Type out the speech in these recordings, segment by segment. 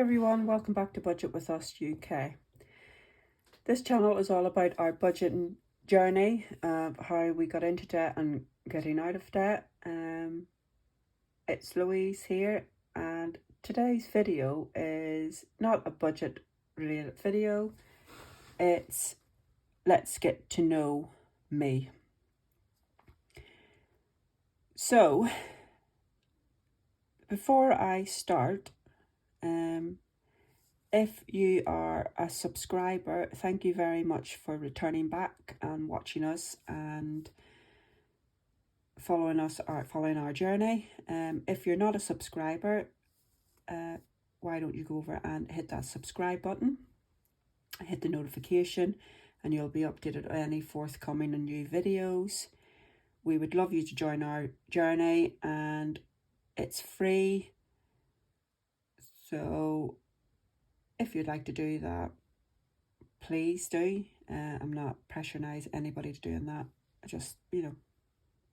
everyone, welcome back to Budget with Us UK. This channel is all about our budgeting journey, how we got into debt and getting out of debt. It's Louise here, and today's video is not a budget related video. It's let's get to know me. So before I start, if you are a subscriber, thank you very much for returning back and watching us and following our journey. If you're not a subscriber, why don't you go over and hit that subscribe button, hit the notification, and you'll be updated on any forthcoming and new videos. We would love you to join our journey, and it's free. So if you'd like to do that, please do. I'm not pressurizing anybody to doing that. Just,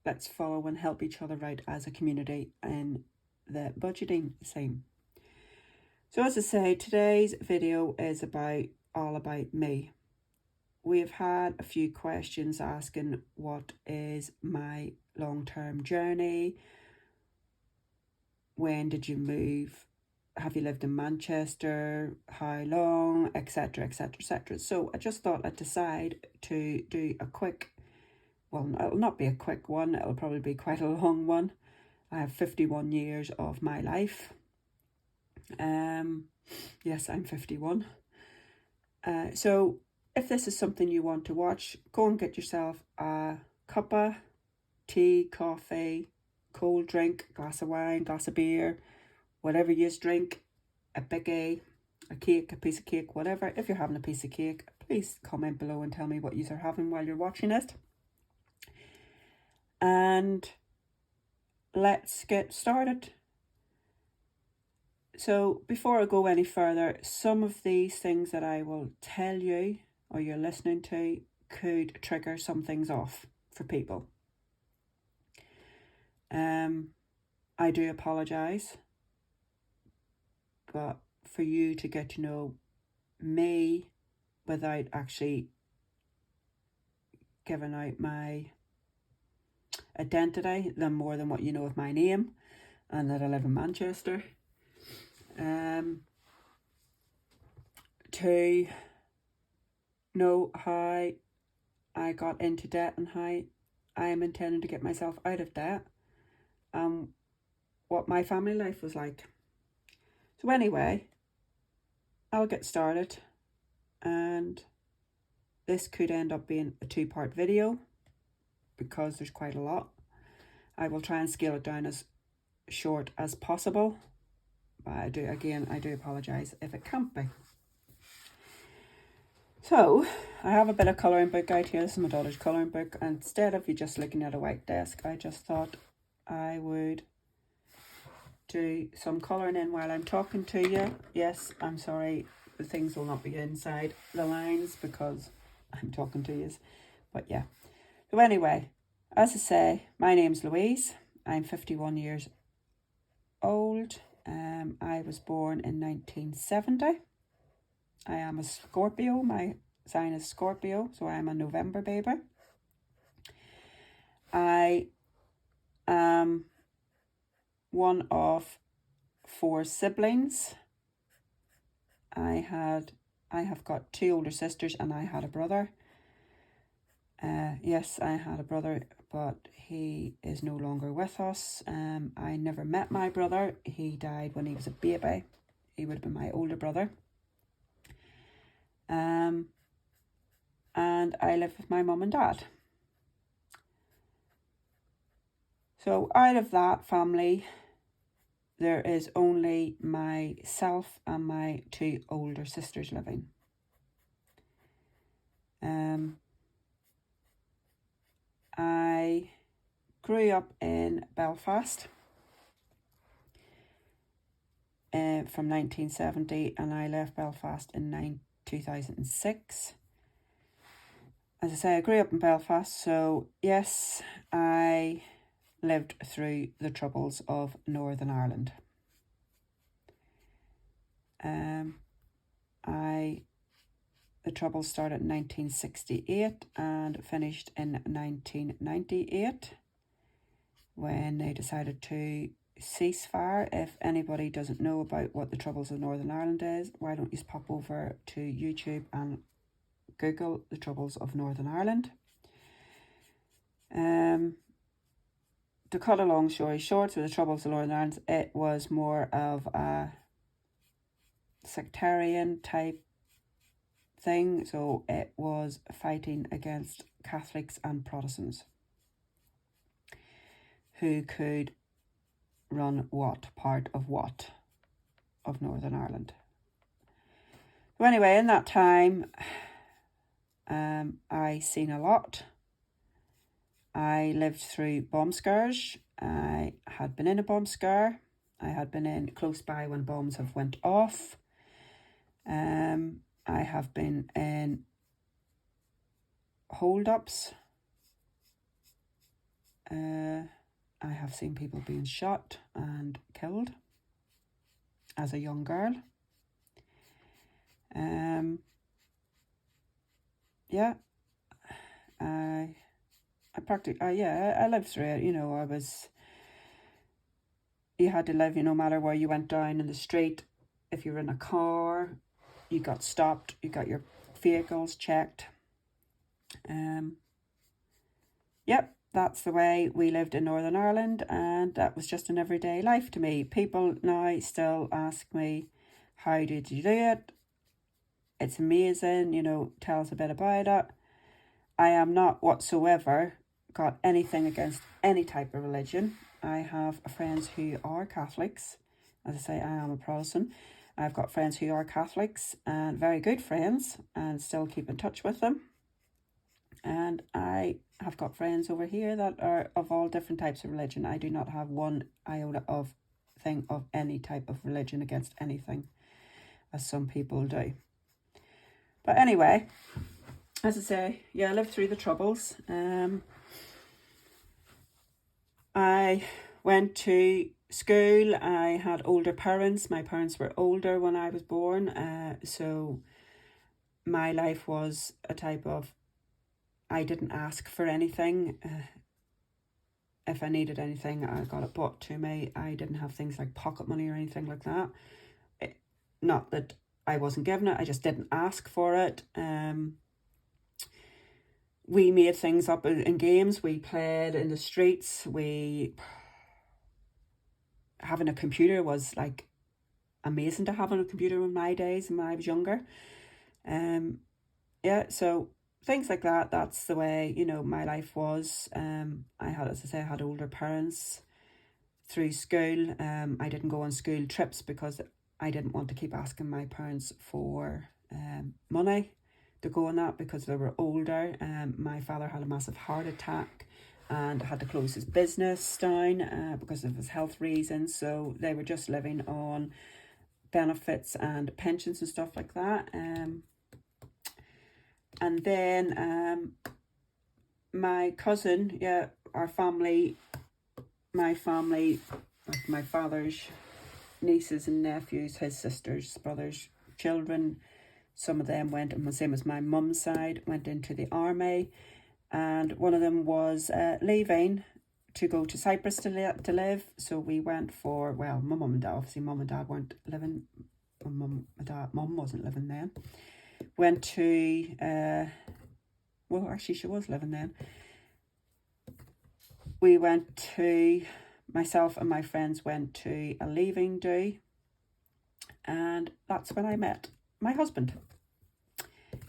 let's follow and help each other out as a community in the budgeting scene. So as I say, today's video is all about me. We've had a few questions asking what is my long-term journey, when did you move, have you lived in Manchester, how long, etc, etc, etc. So I just thought I'd decide to do a quick, well, it'll not be a quick one, it'll probably be quite a long one. I have 51 years of my life. Yes, I'm 51. So if this is something you want to watch, go and get yourself a cup of tea, coffee, cold drink, glass of wine, glass of beer, whatever you drink, a biggie, a cake, a piece of cake, whatever. If you're having a piece of cake, please comment below and tell me what you are having while you're watching it. And let's get started. So before I go any further, some of these things that I will tell you or you're listening to could trigger some things off for people. I do apologise, but for you to get to know me without actually giving out my identity, than more than what you know of my name and that I live in Manchester. To know how I got into debt and how I am intending to get myself out of debt, what my family life was like. So anyway, I'll get started, and this could end up being a two-part video because there's quite a lot. I will try and scale it down as short as possible, but I do apologise if it can't be. So I have a bit of colouring book out here. This is my daughter's colouring book, and instead of you just looking at a white desk, I just thought I would do some colouring in while I'm talking to you. Yes, I'm sorry, the things will not be inside the lines because I'm talking to you, but yeah. So anyway, as I say, my name's Louise. I'm 51 years old. I was born in 1970. I am a Scorpio. My sign is Scorpio, so I am a November baby. I am one of 4 siblings. I have got 2 older sisters, and I had a brother. Yes, I had a brother, but he is no longer with us. I never met my brother. He died when he was a baby. He would have been my older brother. And I live with my mum and dad. So out of that family, there is only myself and my 2 older sisters living. I grew up in Belfast from 1970, and I left Belfast in 2006. As I say, I grew up in Belfast, so yes, I lived through the troubles of Northern Ireland. The Troubles started in 1968 and finished in 1998 when they decided to cease fire. If anybody doesn't know about what the Troubles of Northern Ireland is, why don't you pop over to YouTube and Google the Troubles of Northern Ireland. To cut a long story short, with the Troubles of Northern Ireland, it was more of a sectarian type thing. So it was fighting against Catholics and Protestants who could run what part of Northern Ireland. So anyway, in that time, I seen a lot. I lived through bomb scares. I had been in a bomb scare. I had been in close by when bombs have went off. I have been in hold-ups. I have seen people being shot and killed as a young girl. Yeah, I practically, I lived through it. You know, you had to live, no matter where you went down in the street. If you were in a car, you got stopped, you got your vehicles checked. Yep, that's the way we lived in Northern Ireland, and that was just an everyday life to me. People now still ask me, how did you do it? It's amazing, tell us a bit about it. I am not whatsoever got anything against any type of religion. I have friends who are Catholics. As I say, I am a Protestant. I've got friends who are Catholics and very good friends, and still keep in touch with them. And I have got friends over here that are of all different types of religion. I do not have one iota of thing of any type of religion against anything, as some people do. But anyway, as I say, I lived through the Troubles. I went to school. I had older parents. My parents were older when I was born. So my life was a type of, I didn't ask for anything. If I needed anything, I got it brought to me. I didn't have things like pocket money or anything like that. Not that I wasn't given it, I just didn't ask for it. We made things up in games. We played in the streets. Having a computer was like amazing to have on a computer in my days when I was younger. So things like that. That's the way, my life was. I had older parents through school. I didn't go on school trips because I didn't want to keep asking my parents for money to go on that because they were older. My father had a massive heart attack and had to close his business down because of his health reasons. So they were just living on benefits and pensions and stuff like that. And then my cousin, my family, like my father's nieces and nephews, his sisters, brothers, children, some of them went, and the same as my mum's side, went into the army. And one of them was leaving to go to Cyprus to live. So we went for, my mum and dad, obviously mum and dad weren't living. Mum wasn't living then. Went to, actually she was living then. We went to, myself and my friends went to a leaving do. And that's when I met my husband.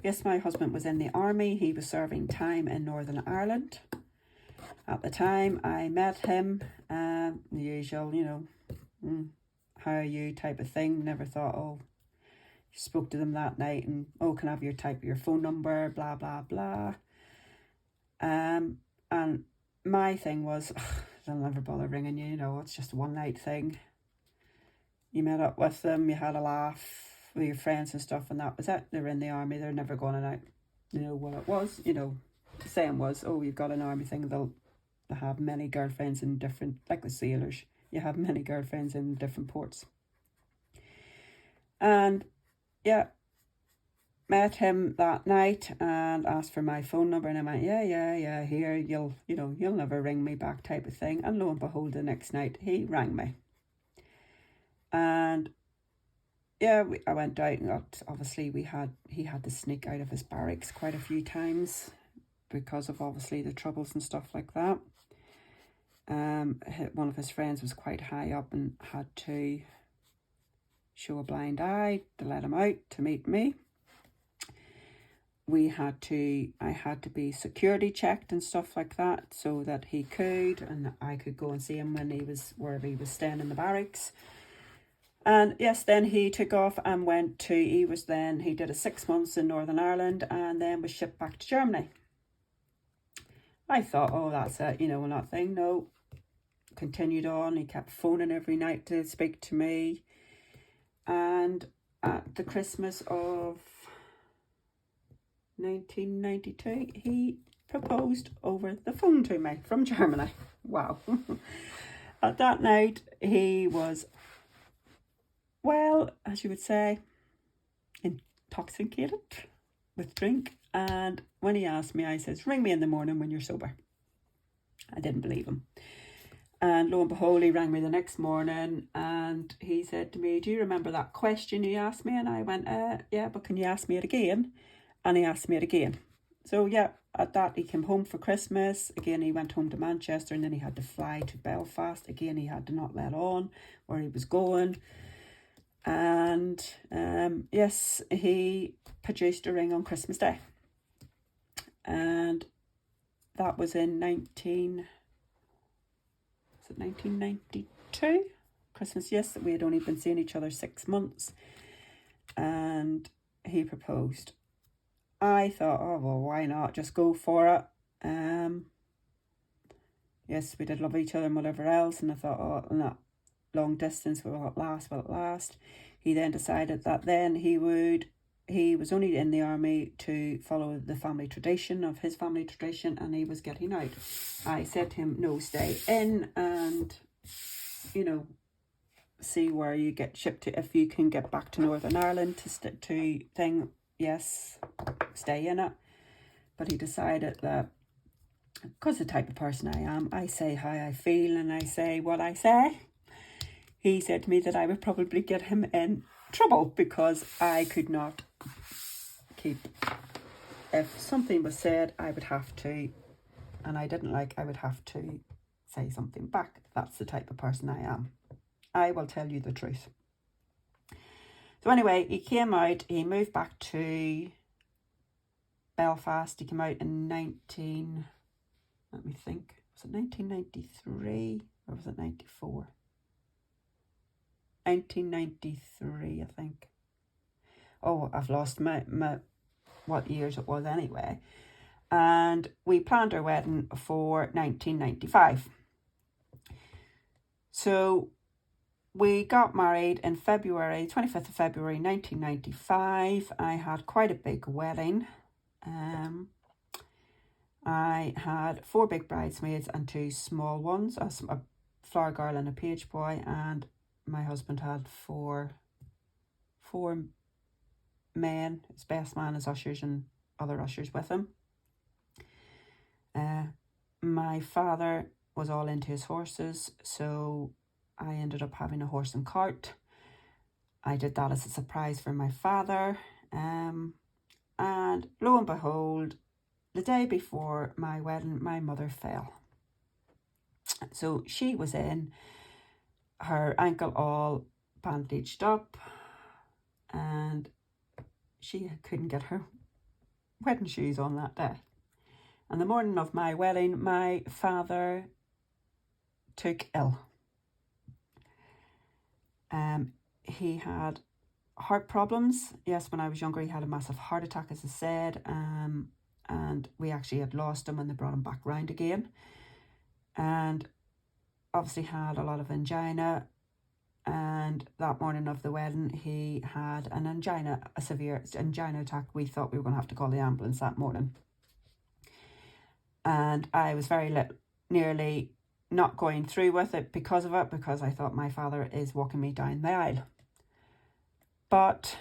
Yes, my husband was in the army. He was serving time in Northern Ireland. At the time I met him, the usual, how are you type of thing. Never thought, spoke to them that night and, can I have your phone number, blah, blah, blah. And my thing was, they'll never bother ringing you, it's just a one night thing. You met up with them, you had a laugh with your friends and stuff, and that was it. They were in the army, they're never going out. What it was, the saying was, you've got an army thing, they'll have many girlfriends in different, like the sailors, you have many girlfriends in different ports. And yeah, met him that night and asked for my phone number, and I went, yeah, here, you'll never ring me back type of thing. And lo and behold, the next night he rang me. And yeah, I went out and got, obviously he had to sneak out of his barracks quite a few times because of obviously the troubles and stuff like that. One of his friends was quite high up and had to show a blind eye to let him out to meet me. I had to be security checked and stuff like that so that he could, and I could go and see him when wherever he was staying in the barracks. And yes, then he took off and he did a 6 months in Northern Ireland and then was shipped back to Germany. I thought, oh, that's it, nothing. No, continued on. He kept phoning every night to speak to me. And at the Christmas of 1992, he proposed over the phone to me from Germany. Wow. At that night, he was, well, as you would say, intoxicated with drink. And when he asked me, I says, ring me in the morning when you're sober. I didn't believe him. And lo and behold, he rang me the next morning and he said to me, do you remember that question you asked me? And I went, yeah, but can you ask me it again? And he asked me it again. So yeah, at that he came home for Christmas. Again, he went home to Manchester and then he had to fly to Belfast. Again, he had to not let on where he was going. And yes, he produced a ring on Christmas Day. And that was in 1992? Christmas, yes. We had only been seeing each other 6 months. And he proposed. I thought, oh, well, why not? Just go for it. Yes, we did love each other and whatever else. And I thought, oh, not long distance, will it last? He then decided that then he was only in the army to follow the family tradition of his family tradition, and he was getting out. I said to him, no, stay in and, see where you get shipped to. If you can get back to Northern Ireland yes, stay in it. But he decided that, because the type of person I am, I say how I feel and I say what I say. He said to me that I would probably get him in trouble because I could not if something was said, I would have to, and I didn't like, I would have to say something back. That's the type of person I am. I will tell you the truth. So anyway, he came out, he moved back to Belfast. He came out in 1993 or was it 94? 1993, I think. Oh, I've lost my what years it was anyway. And we planned our wedding for 1995. So we got married in February, 25th of February 1995. I had quite a big wedding. I had 4 big bridesmaids and 2 small ones, a flower girl and a page boy, and my husband had four men, his best man, his ushers and other ushers with him. My father was all into his horses, so I ended up having a horse and cart. I did that as a surprise for my father. And lo and behold, the day before my wedding, my mother fell. So she was in, her ankle all bandaged up, and she couldn't get her wedding shoes on that day. And the morning of my wedding, my father took ill. He had heart problems. Yes, when I was younger, he had a massive heart attack, as I said. And we actually had lost him when they brought him back round again. And obviously had a lot of angina. And that morning of the wedding, he had a severe angina attack. We thought we were going to have to call the ambulance that morning. And I was nearly not going through with it because of it, because I thought my father is walking me down the aisle. but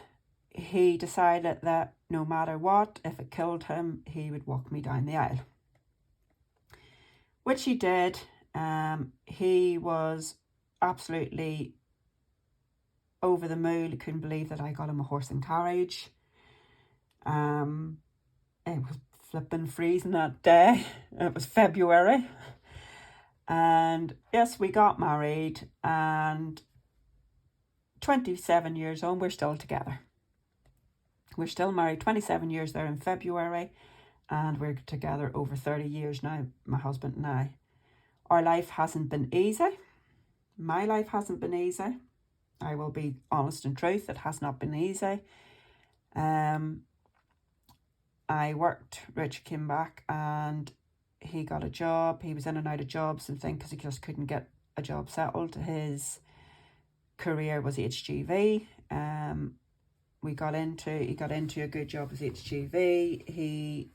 he decided that no matter what, if it killed him, he would walk me down the aisle. Which he did. He was absolutely over the moon. He couldn't believe that I got him a horse and carriage. It was flipping freezing that day. It was February. And yes, we got married, and 27 years on, we're still together. We're still married 27 years there in February, and we're together over 30 years now, my husband and I. Our life hasn't been easy. My life hasn't been easy. I will be honest and truth, it has not been easy. I worked, Rich came back and he got a job. He was in and out of jobs and things because he just couldn't get a job settled. His career was HGV. He got into a good job as HGV. He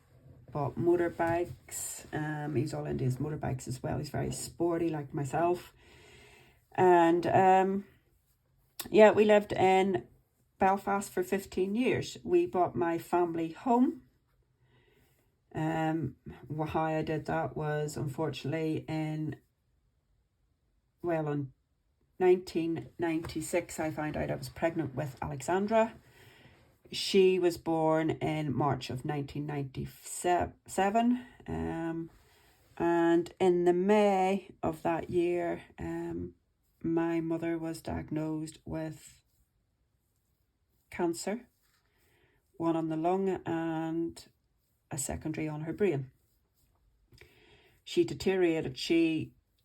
bought motorbikes. He's all into his motorbikes as well. He's very sporty like myself. And yeah, we lived in Belfast for 15 years. We bought my family home. How I did that was, unfortunately, on 1996, I found out I was pregnant with Alexandra. She was born in March of 1997. And in the May of that year, my mother was diagnosed with cancer, one on the lung and a secondary on her brain. She deteriorated.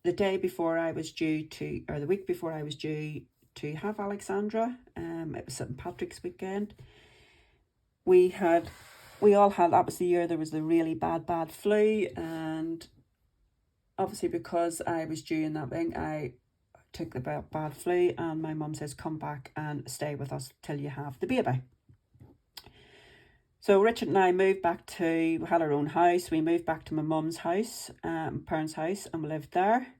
The day before I was due to, or the week before I was due to have Alexandra, it was St. Patrick's weekend. That was the year there was the really bad flu, and obviously because I was due in that thing, I took the bad flu, and my mum says, come back and stay with us till you have the baby. So Richard and I we had our own house. We moved back to my mum's house, parents' house, and we lived there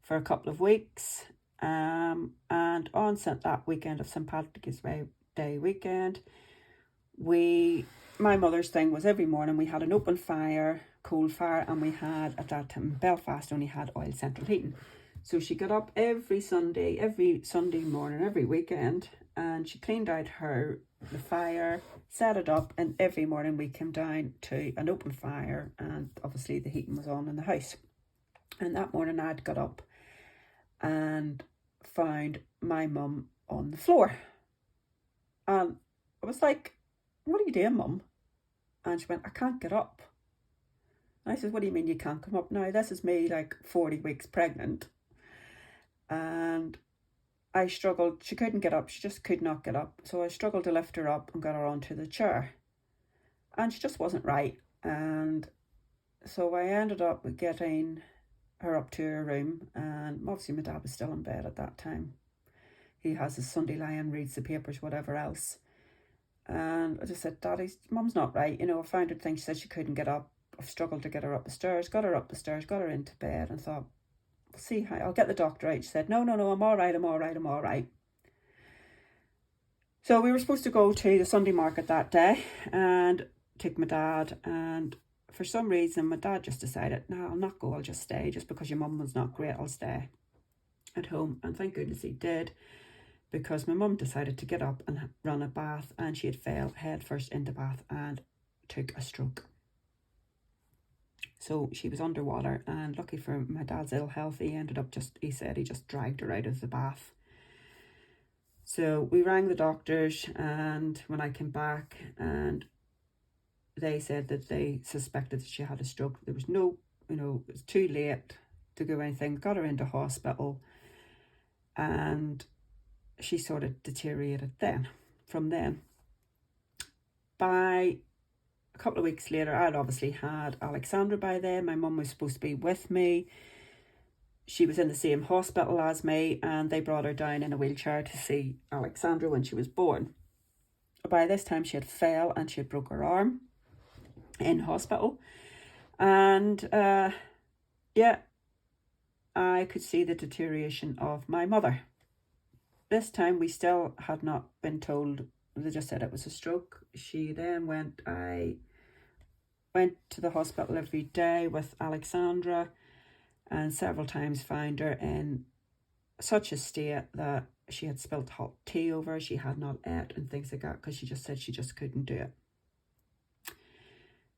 for a couple of weeks. And on that weekend of St. Patrick's Day weekend, my mother's thing was every morning we had an open fire, coal fire, and we had, at that time, Belfast only had oil central heating. So she got up every Sunday morning, every weekend, and she cleaned out the fire, set it up, and every morning we came down to an open fire, and obviously the heating was on in the house. And that morning I'd got up and found my mum on the floor. And I was like, what are you doing, Mum? And she went, I can't get up. And I said, what do you mean you can't come up? Now, this is me like 40 weeks pregnant. And I struggled. She couldn't get up. She just could not get up. So I struggled to lift her up and got her onto the chair. And she just wasn't right. And so I ended up with getting her up to her room. And obviously my dad was still in bed at that time. He has his Sunday lie-in, reads the papers, whatever else. And I just said, Daddy, Mum's not right. I found her thing. She said she couldn't get up. I've struggled to get her up the stairs. Got her up the stairs, got her into bed, and thought, see how I'll get the doctor out. She said, no, I'm all right. So we were supposed to go to the Sunday market that day and take my dad, and for some reason my dad just decided, no, I'll not go, I'll just stay. Just because your mum was not great, I'll stay at home. And thank goodness he did, because my mum decided to get up and run a bath, and she had fell head first into bath and took a stroke. So she was underwater, and lucky for my dad's ill health, he said he just dragged her out of the bath. So we rang the doctors, and when I came back, and they said that they suspected that she had a stroke. There was no, it was too late to do anything. Got her into hospital, and she sort of deteriorated from then. By a couple of weeks later, I'd obviously had Alexandra by then. My mum was supposed to be with me. She was in the same hospital as me, and they brought her down in a wheelchair to see Alexandra when she was born. By this time, she had fell and she had broke her arm in hospital. And I could see the deterioration of my mother. this time we still had not been told. They just said it was a stroke. She then I went to the hospital every day with Alexandra, and several times found her in such a state that she had spilt hot tea over, she had not ate and things like that, because she just said she just couldn't do it.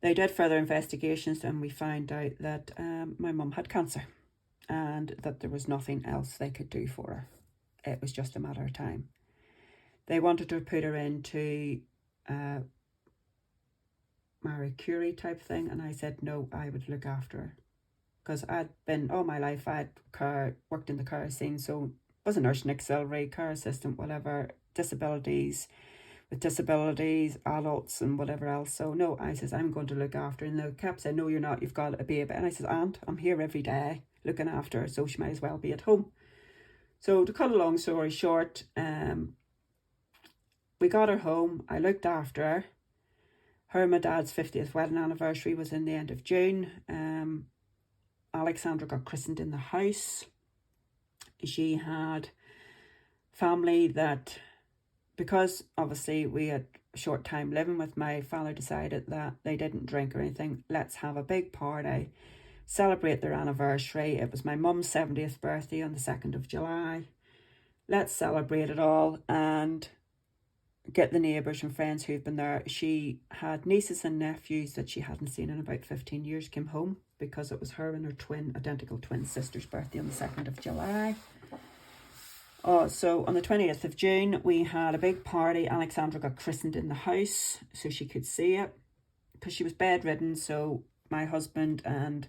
They did further investigations and we found out that my mum had cancer and that there was nothing else they could do for her. It was just a matter of time. They wanted to put her into Marie Curie type thing, and I said no, I would look after her. Because I'd been, all my life, I'd worked in the car scene, so was a nurse, an auxiliary, car assistant, whatever, with disabilities, adults and whatever else. So no, I says, I'm going to look after her. And they kept saying, no, you're not, you've got a baby. And I says, Aunt, I'm here every day looking after her, so she might as well be at home. So to cut a long story short, we got her home, I looked after her. Her and my dad's 50th wedding anniversary was in the end of June. Alexandra got christened in the house. She had family that, because obviously we had a short time living with, my father decided that they didn't drink or anything. Let's have a big party, celebrate their anniversary. It was my mum's 70th birthday on the 2nd of July. Let's celebrate it all and get the neighbours and friends who've been there. She had nieces and nephews that she hadn't seen in about 15 years came home, because it was her and her identical twin sister's birthday on the 2nd of July. So on the 20th of June, we had a big party. Alexandra got christened in the house so she could see it, because she was bedridden. So my husband and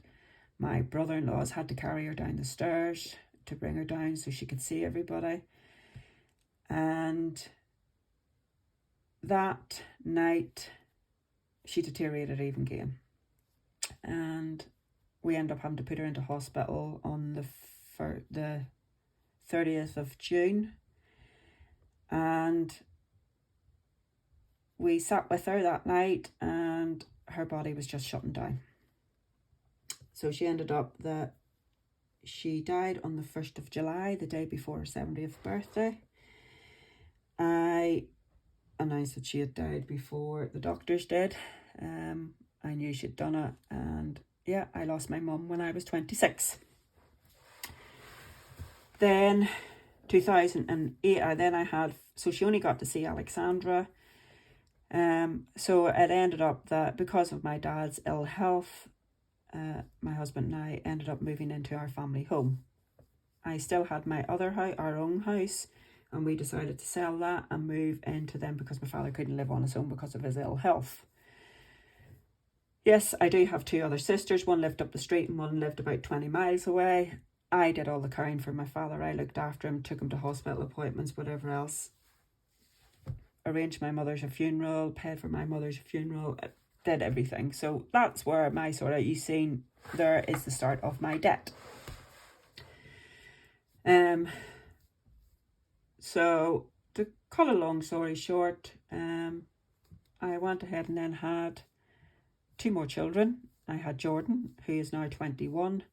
my brother-in-laws had to carry her down the stairs to bring her down so she could see everybody. And that night, she deteriorated even again. And we ended up having to put her into hospital on the 30th of June. And we sat with her that night and her body was just shutting down. So she ended up that she died on the 1st of July, the day before her 70th birthday. I announced that she had died before the doctors did. I knew she'd done it, and yeah, I lost my mum when I was 26. Then 2008, so she only got to see Alexandra. So it ended up that because of my dad's ill health, my husband and I ended up moving into our family home. I still had my other house, our own house, and we decided to sell that and move into them because my father couldn't live on his own because of his ill health. Yes, I do have two other sisters. One lived up the street and one lived about 20 miles away. I did all the caring for my father. I looked after him, took him to hospital appointments, whatever else. Arranged my mother's funeral, paid for my mother's funeral, did everything. So that's where my you seen there is the start of my debt. So to cut a long story short, I went ahead and then had two more children. I had Jordan, who is now 21,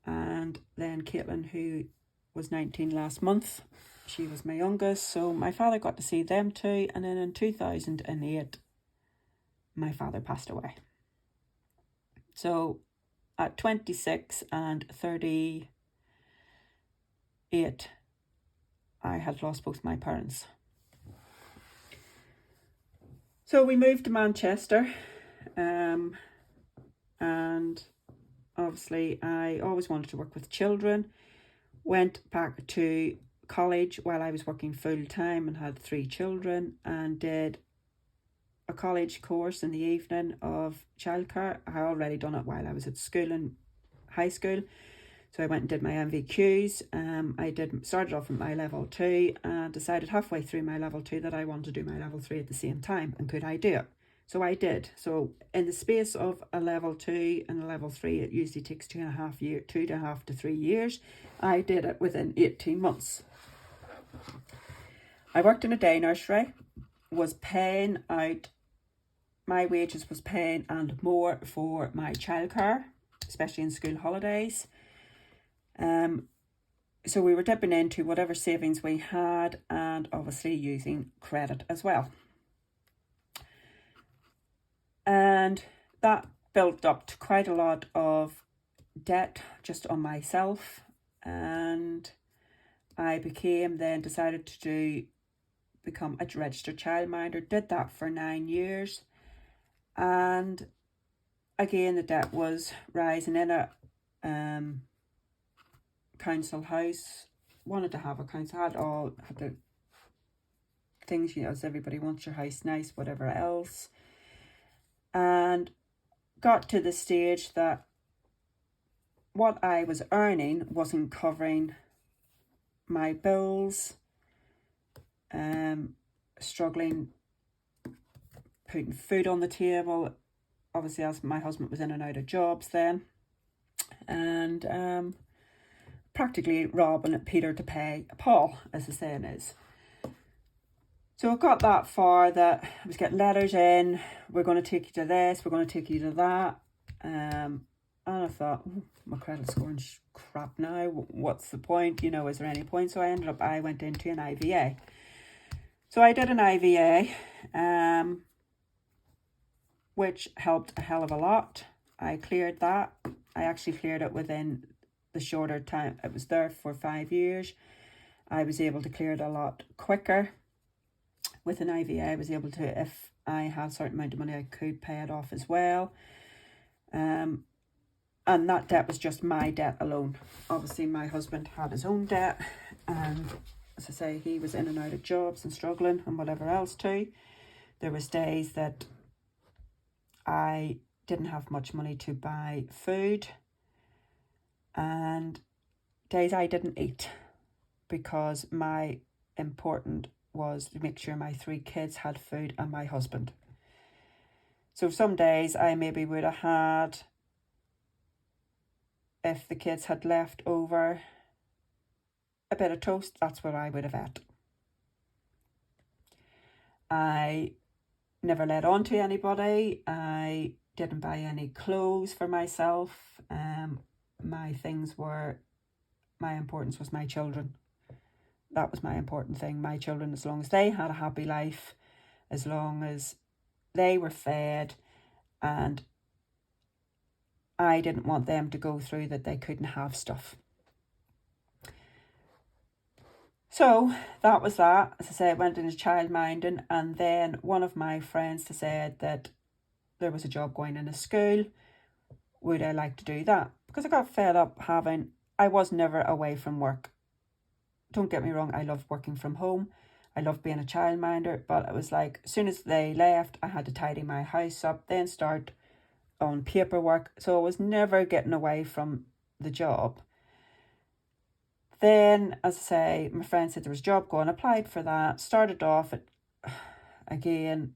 and then Caitlin, who was 19 last month. She was my youngest, so my father got to see them too. And then in 2008, my father passed away. So at 26 and 38, I had lost both my parents. So we moved to Manchester, and obviously I always wanted to work with children. Went back to college while I was working full time and had 3 children, and did a college course in the evening of childcare. I already done it while I was at school in high school. So I went and did my MVQs. I started off with my level 2 and decided halfway through my level 2 that I wanted to do my level 3 at the same time, and could I do it? So I did. So in the space of a level 2 and a level 3, it usually takes 2.5 to 3 years. I did it within 18 months. I worked in a day nursery, was paying out, my wages was paying and more for my childcare, especially in school holidays. So we were dipping into whatever savings we had and obviously using credit as well. And that built up to quite a lot of debt just on myself. And I decided to become a registered childminder. Did that for 9 years. And again, the debt was rising in a council house. Wanted to have a council, had the things, as everybody wants your house nice, whatever else. And got to the stage that what I was earning wasn't covering my bills, struggling putting food on the table, obviously as my husband was in and out of jobs then, and practically robbing Peter to pay Paul, as the saying is. So it got that far that I was getting letters in, we're going to take you to this, we're going to take you to that. And I thought, my credit scoring's crap now. What's the point? Is there any point? So I went into an IVA. So I did an IVA, which helped a hell of a lot. I cleared that. I actually cleared it within the shorter time. It was there for 5 years. I was able to clear it a lot quicker. With an IVA, I was able to, if I had a certain amount of money, I could pay it off as well. And that debt was just my debt alone. Obviously, my husband had his own debt. And as I say, he was in and out of jobs and struggling and whatever else too. There was days that I didn't have much money to buy food. And days I didn't eat because my important was to make sure my 3 kids had food and my husband. So some days I maybe would have had, if the kids had left over a bit of toast, that's what I would have ate. I never let on to anybody. I didn't buy any clothes for myself. My importance was my children. That was my important thing. My children, as long as they had a happy life, as long as they were fed, and I didn't want them to go through that they couldn't have stuff. So that was that. As I say, I went into childminding, and then one of my friends said that there was a job going in a school. Would I like to do that? Because I got fed up I was never away from work. Don't get me wrong, I loved working from home. I loved being a childminder, but it was like, as soon as they left, I had to tidy my house up, then start on paperwork. So I was never getting away from the job. Then, as I say, my friend said there was a job going, applied for that, started off at, again,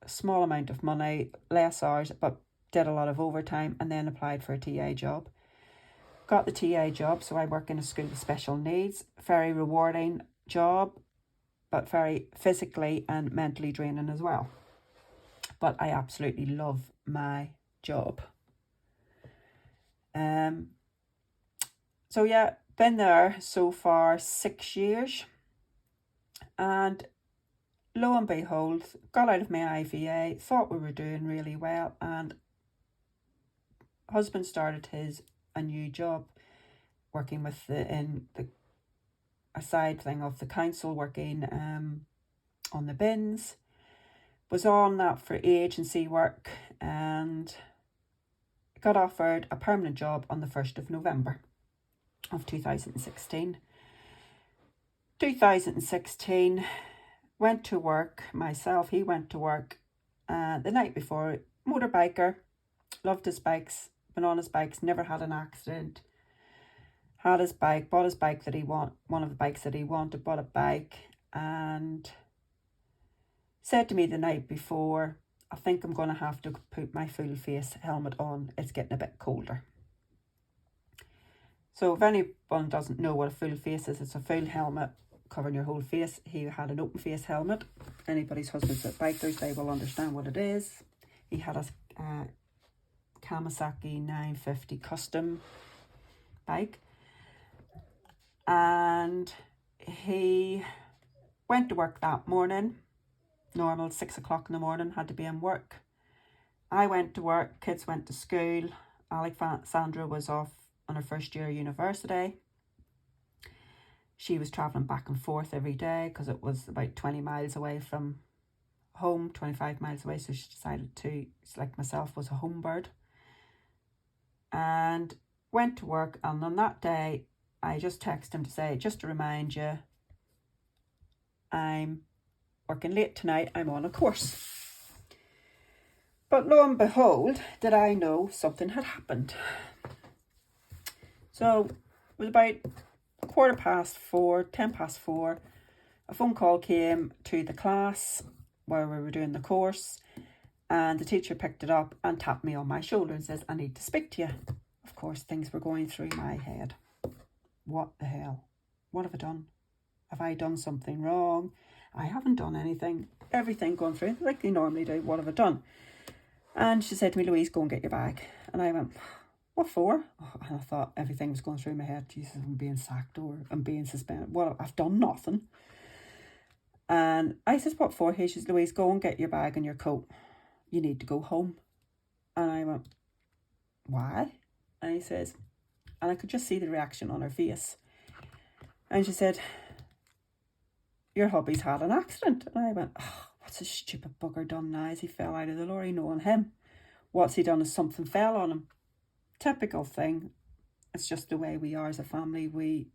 a small amount of money, less hours, but did a lot of overtime, and then applied for a TA job. Got the TA job, so I work in a school with special needs. Very rewarding job, but very physically and mentally draining as well. But I absolutely love my job. So yeah, been there so far 6 years. And lo and behold, got out of my IVA, thought we were doing really well, and husband started a new job working with a side thing of the council, working on the bins. Was on that for agency work and got offered a permanent job on the 1st of November of 2016. 2016, went to work myself. He went to work the night before. Motorbiker, loved his bikes, been on his bikes, never had an accident. Had his bike, bought his bike that he wanted, one of the bikes that he wanted, bought a bike, and said to me the night before, I think I'm going to have to put my full face helmet on. It's getting a bit colder. So if anyone doesn't know what a full face is, it's a full helmet covering your whole face. He had an open face helmet. Anybody's husband's at bikers, they will understand what it is. He had a Kawasaki 950 custom bike. And he went to work that morning, normal 6 o'clock in the morning, had to be in work. I went to work, kids went to school. Alexandra was off on her first year of university. She was travelling back and forth every day because it was about 20 miles away from home, 25 miles away. So she decided to, like myself, was a home bird. And went to work. And on that day, I just texted him to say, just to remind you, I'm working late tonight. I'm on a course. But lo and behold, did I know something had happened. So it was about 4:15, 4:10. A phone call came to the class where we were doing the course, and the teacher picked it up and tapped me on my shoulder and says, I need to speak to you. Of course, things were going through my head. What the hell? What have I done? Have I done something wrong? I haven't done anything. Everything going through like they normally do. What have I done? And she said to me, Louise, go and get your bag. And I went, what for? Oh, and I thought everything was going through my head. Jesus, I'm being sacked or I'm being suspended. Well, I've done nothing. And I says, what for? He says, Louise, go and get your bag and your coat. You need to go home. And I went, why? And he says, and I could just see the reaction on her face. And she said, your hubby's had an accident. And I went, oh, what's a stupid bugger done now as he fell out of the lorry, knowing him? What's he done is something fell on him. Typical thing. It's just the way we are as a family. We,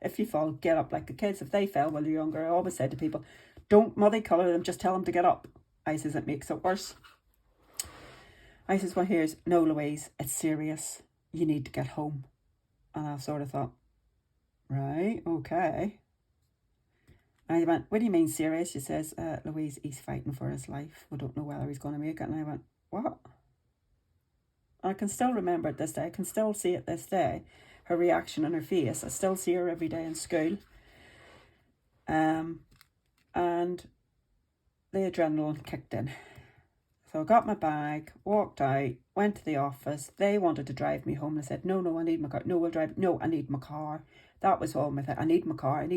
if you fall, get up like the kids. If they fell while you're younger, I always said to people, don't muddy colour them, just tell them to get up. I says, it makes it worse. I says, well, no, Louise, it's serious. You need to get home. And I sort of thought, right, okay. And I went, what do you mean serious? She says, Louise, he's fighting for his life. We don't know whether he's going to make it. And I went, what? And I can still remember it this day. I can still see it this day. Her reaction on her face. I still see her every day in school. And the adrenaline kicked in. So I got my bag, walked out, went to the office. They wanted to drive me home. I said, no, I need my car. No, we'll drive. No, I need my car. That was all my thing. I need my car.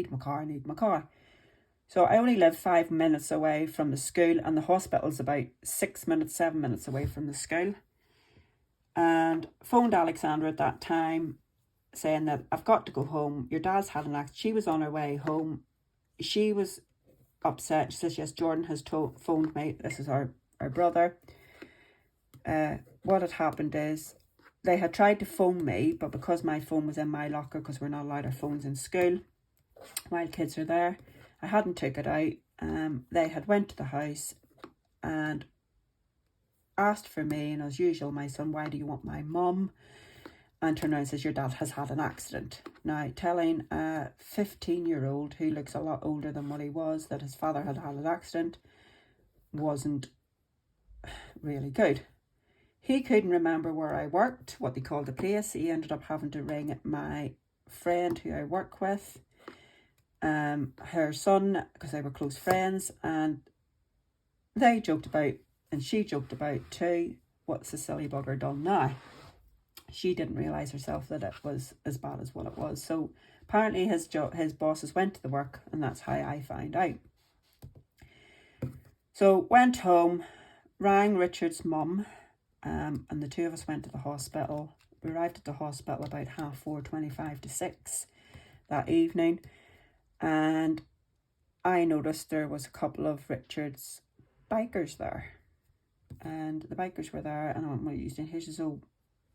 So I only live 5 minutes away from the school, and the hospital's about 6 minutes, 7 minutes away from the school. And phoned Alexandra at that time saying that I've got to go home. Your dad's had an accident. She was on her way home. She was upset. She says, yes, Jordan has phoned me. This is our brother. What had happened is they had tried to phone me, but because my phone was in my locker, because we're not allowed our phones in school while kids are there, I hadn't took it out. They had went to the house and asked for me, and as usual, my son, why do you want my mum? And turned around and says, your dad has had an accident. Now, telling a 15-year-old who looks a lot older than what he was that his father had had an accident wasn't really good. He couldn't remember where I worked, what they called the place. He ended up having to ring my friend who I work with, her son, because they were close friends, and they joked about, and she joked about too, what's the silly bugger done now? She didn't realise herself that it was as bad as what it was. So apparently his bosses went to the work, and that's how I found out. So went home, rang Richard's mum, and the two of us went to the hospital. We arrived at the hospital about 4:30, 25 to 6 that evening, and I noticed there was a couple of Richard's bikers there, and the bikers were there, and I went, what are you doing here? She says, oh,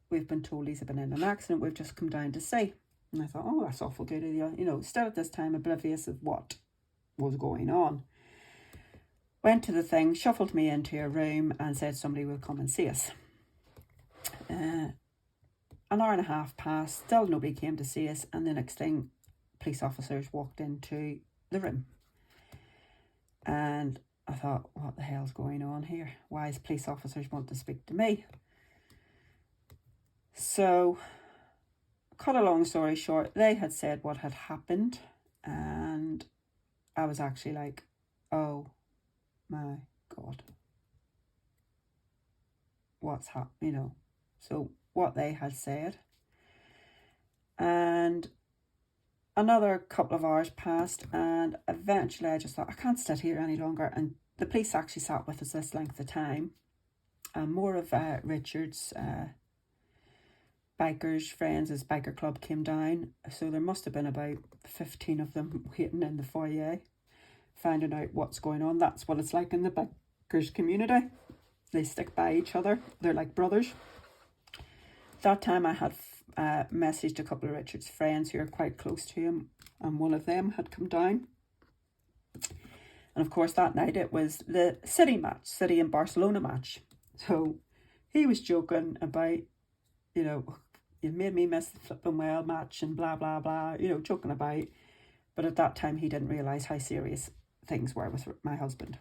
we've been told he's been in an accident, we've just come down to see. And I thought, oh, that's awful good of you, still at this time oblivious of what was going on. Went to the thing, shuffled me into a room and said somebody will come and see us. An hour and a half passed, still nobody came to see us, and the next thing, police officers walked into the room. And I thought, what the hell's going on here? Why is police officers want to speak to me? So, cut a long story short, they had said what had happened, and I was actually like, oh my God, what's happening, So what they had said, and another couple of hours passed, and eventually I just thought, I can't sit here any longer. And the police actually sat with us this length of time. And more of Richard's bikers, friends, his biker club came down. So there must have been about 15 of them waiting in the foyer, finding out what's going on. That's what it's like in the bikers community. They stick by each other. They're like brothers. That time I had messaged a couple of Richard's friends who are quite close to him, and one of them had come down. And of course that night it was the City and Barcelona match. So he was joking about, you know, you made me miss the flipping well match and blah, blah, blah, you know, joking about. But at that time he didn't realise how serious things were with my husband.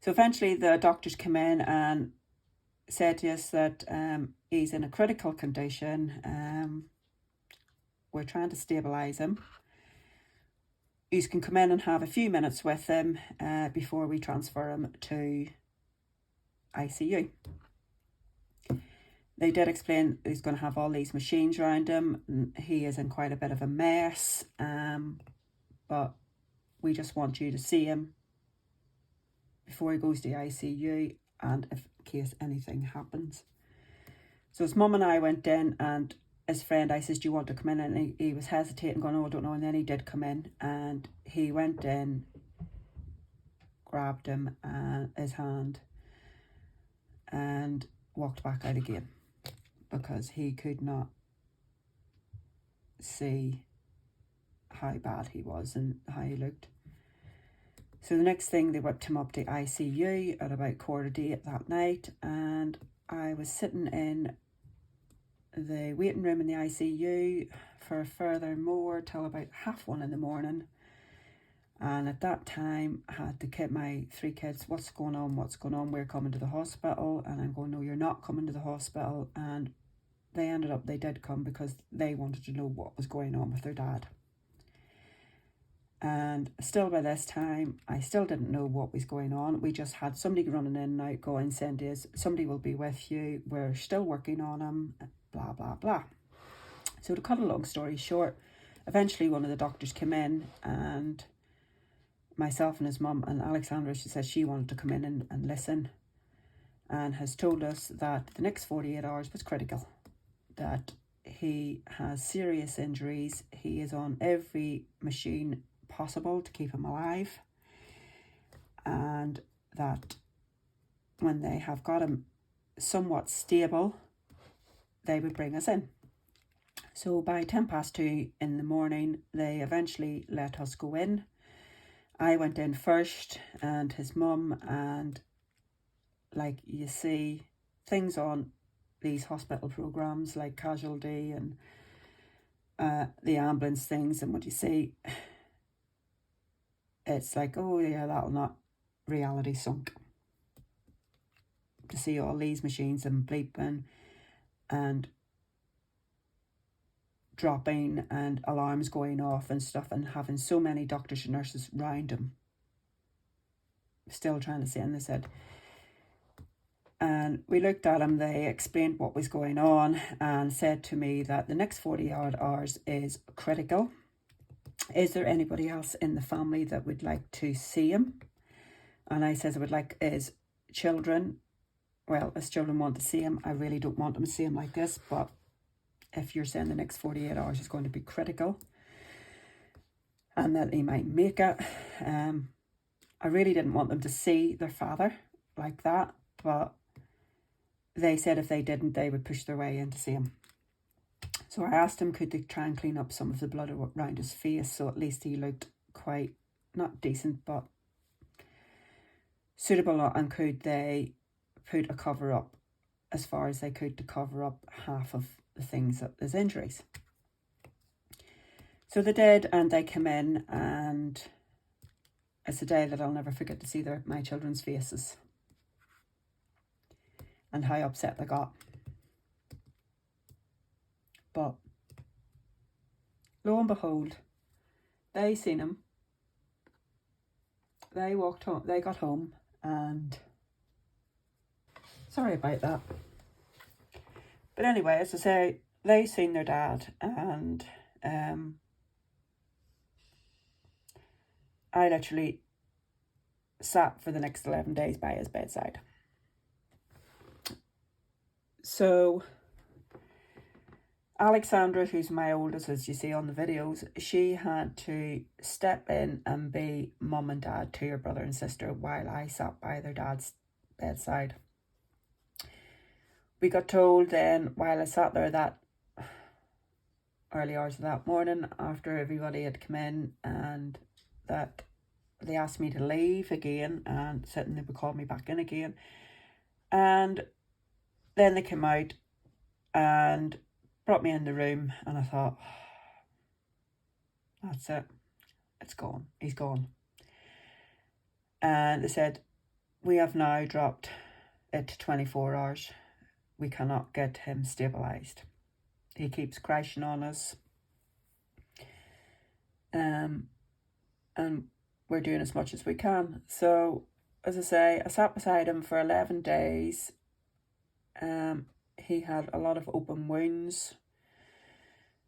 So eventually the doctors came in and said to us that he's in a critical condition. We're trying to stabilise him. You can come in and have a few minutes with him before we transfer him to ICU. They did explain he's going to have all these machines around him. He is in quite a bit of a mess, but we just want you to see him before he goes to the ICU, and in case anything happens. So his mum and I went in, and his friend, I says, do you want to come in? And he was hesitating, going, oh, I don't know. And then he did come in, and he went in, grabbed him his hand, and walked back out again, because he could not see how bad he was and how he looked. So the next thing, they whipped him up to ICU at about 7:45 that night, and I was sitting in the waiting room in the ICU for furthermore till about 1:30 in the morning. And at that time I had to keep my 3 kids, what's going on, we're coming to the hospital. And I'm going, no, you're not coming to the hospital. And they did come, because they wanted to know what was going on with their dad. And still by this time, I still didn't know what was going on. We just had somebody running in and out going, Cindy, somebody will be with you. We're still working on him, blah, blah, blah. So to cut a long story short, eventually one of the doctors came in, and myself and his mum and Alexandra, she said she wanted to come in and listen, and has told us that the next 48 hours was critical, that he has serious injuries. He is on every machine possible to keep him alive, and that when they have got him somewhat stable, they would bring us in. So by 2:10 in the morning, they eventually let us go in. I went in first, and his mum, and like you see things on these hospital programs like Casualty and the ambulance things, and what you see, it's like, oh yeah, that'll not, reality sunk. To see all these machines and bleeping and dropping and alarms going off and stuff, and having so many doctors and nurses round him, still trying to see. And they said, and we looked at him, they explained what was going on, and said to me that the next 48 hours is critical. Is there anybody else in the family that would like to see him? And I says, I would like his children. Well, his children want to see him. I really don't want them to see him like this, but if you're saying the next 48 hours is going to be critical and that he might make it, I really didn't want them to see their father like that, but they said if they didn't, they would push their way in to see him. So I asked him, could they try and clean up some of the blood around his face, so at least he looked quite, not decent, but suitable, and could they put a cover up as far as they could to cover up half of the things, that his injuries. So they did, and they came in, and it's a day that I'll never forget, to see my children's faces and how upset they got. But lo and behold, they seen him, they walked home, they got home, and sorry about that. But anyway, as I say, they seen their dad, and I literally sat for the next 11 days by his bedside. So Alexandra, who's my oldest, as you see on the videos, she had to step in and be mum and dad to her brother and sister while I sat by their dad's bedside. We got told then, while I sat there that early hours of that morning, after everybody had come in, and that they asked me to leave again, and they would call me back in again. And then they came out and brought me in the room, and I thought, that's it, it's gone, he's gone. And they said, we have now dropped it to 24 hours. We cannot get him stabilised. He keeps crashing on us. And we're doing as much as we can. So, as I say, I sat beside him for 11 days. He had a lot of open wounds.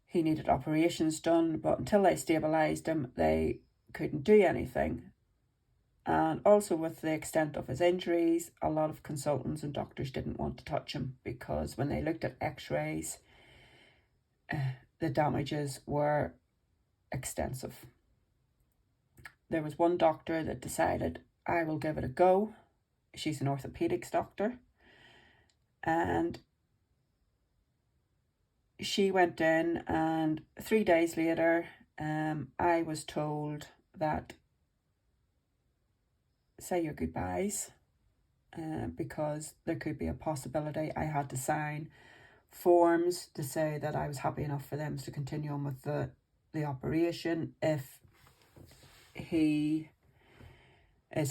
He needed operations done, but until they stabilised him, they couldn't do anything. And also with the extent of his injuries, a lot of consultants and doctors didn't want to touch him, because when they looked at x-rays, the damages were extensive. There was one doctor that decided, I will give it a go. She's an orthopedics doctor. And she went in, and 3 days later, I was told that say your goodbyes, because there could be a possibility. I had to sign forms to say that I was happy enough for them to continue on with the operation. If his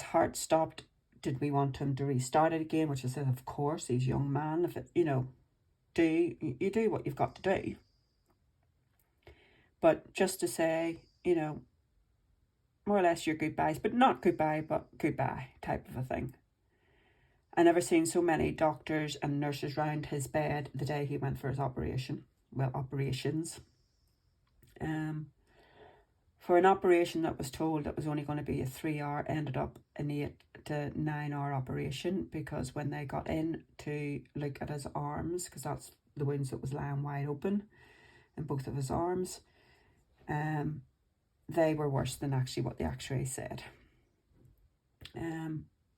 heart stopped, did we want him to restart it again? Which I said, of course, he's a young man. If it, you do what you've got to do. But just to say, more or less your goodbyes, but not goodbye, but goodbye type of a thing. I never seen so many doctors and nurses round his bed the day he went for his operation. Well, operations. For an operation that was told that was only going to be a 3-hour, ended up an 8 to 9-hour operation, because when they got in to look at his arms, because that's the wounds that was lying wide open in both of his arms, they were worse than actually what the x-ray said.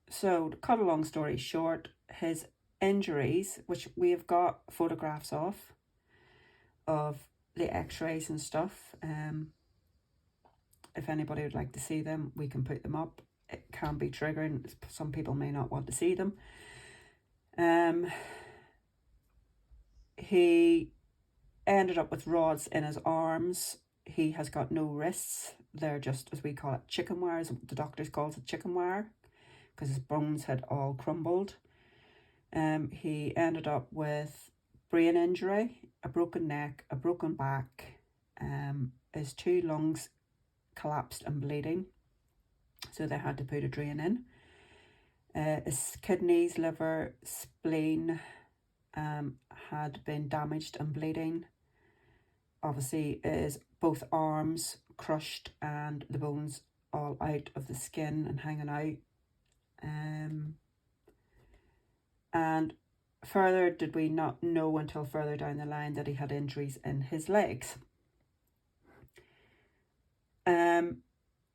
So to cut a long story short, his injuries, which we have got photographs of the x-rays and stuff, if anybody would like to see them, we can put them up. It can be triggering. Some people may not want to see them. He ended up with rods in his arms. He has got no wrists. They're just, as we call it, chicken wires. The doctors call it chicken wire, because his bones had all crumbled. He ended up with brain injury, a broken neck, a broken back. His 2 lungs collapsed and bleeding, so they had to put a drain in. His kidneys, liver, spleen had been damaged and bleeding. Obviously, his both arms crushed and the bones all out of the skin and hanging out. And further did we not know until further down the line that he had injuries in his legs.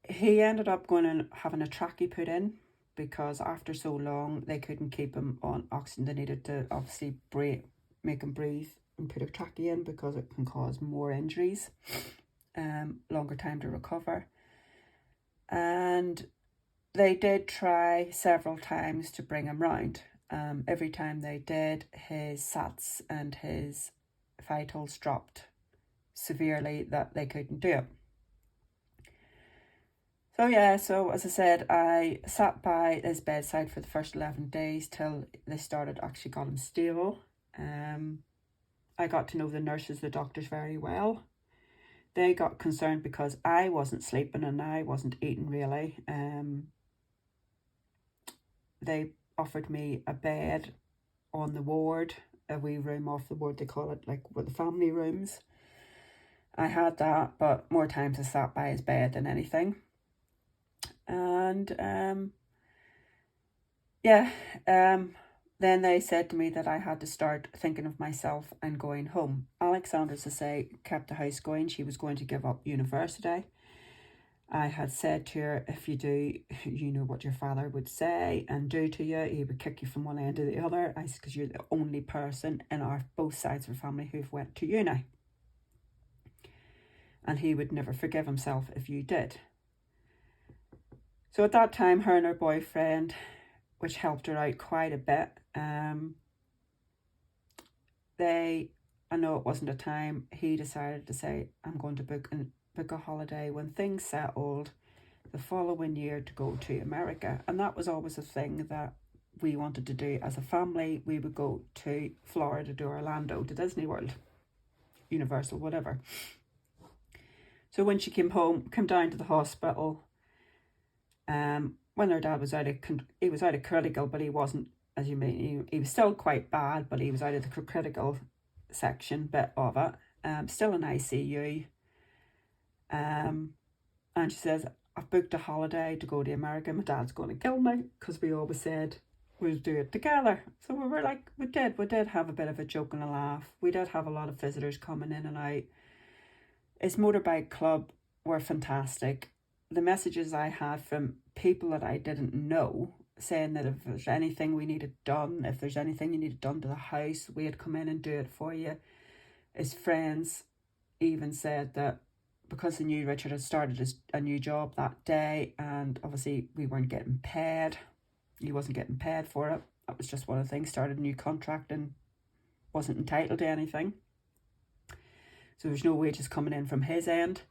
He ended up going and having a trachea put in, because after so long they couldn't keep him on oxygen. They needed to obviously make him breathe and put a trachea in, because it can cause more injuries, longer time to recover. And they did try several times to bring him round. Every time they did, his SATs and his vitals dropped severely, that they couldn't do it. So as I said, I sat by his bedside for the first 11 days till they actually got him stable. I got to know the nurses, the doctors very well. They got concerned because I wasn't sleeping and I wasn't eating really. They offered me a bed on the ward, a wee room off the ward, they call it, like with the family rooms. I had that, but more times I sat by his bed than anything. And then they said to me that I had to start thinking of myself and going home. Alexandra, to say, kept the house going. She was going to give up university. I had said to her, if you do, you know what your father would say and do to you. He would kick you from one end to the other. I said, because you're the only person in both sides of our family who've went to uni. And he would never forgive himself if you did. So at that time, her and her boyfriend, which helped her out quite a bit, I know it wasn't a time, he decided to say, I'm going to book a holiday when things settled the following year to go to America. And that was always a thing that we wanted to do as a family. We would go to Florida, to Orlando, to Disney World, Universal, whatever. So when she came down to the hospital, when her dad was he was out of critical, but he wasn't, as you mean, he was still quite bad, but he was out of the critical section bit of it. Still in ICU. And she says, I've booked a holiday to go to America. My dad's going to kill me, because we always said we'd do it together. So we were like, we did have a bit of a joke and a laugh. We did have a lot of visitors coming in and out. His motorbike club were fantastic. The messages I had from people that I didn't know, saying that if there's anything we needed done, if there's anything you needed done to the house, we'd come in and do it for you. His friends even said that because they knew Richard had started a new job that day, and obviously we weren't getting paid. He wasn't getting paid for it. That was just one of the things. Started a new contract and wasn't entitled to anything. So there was no wages coming in from his end.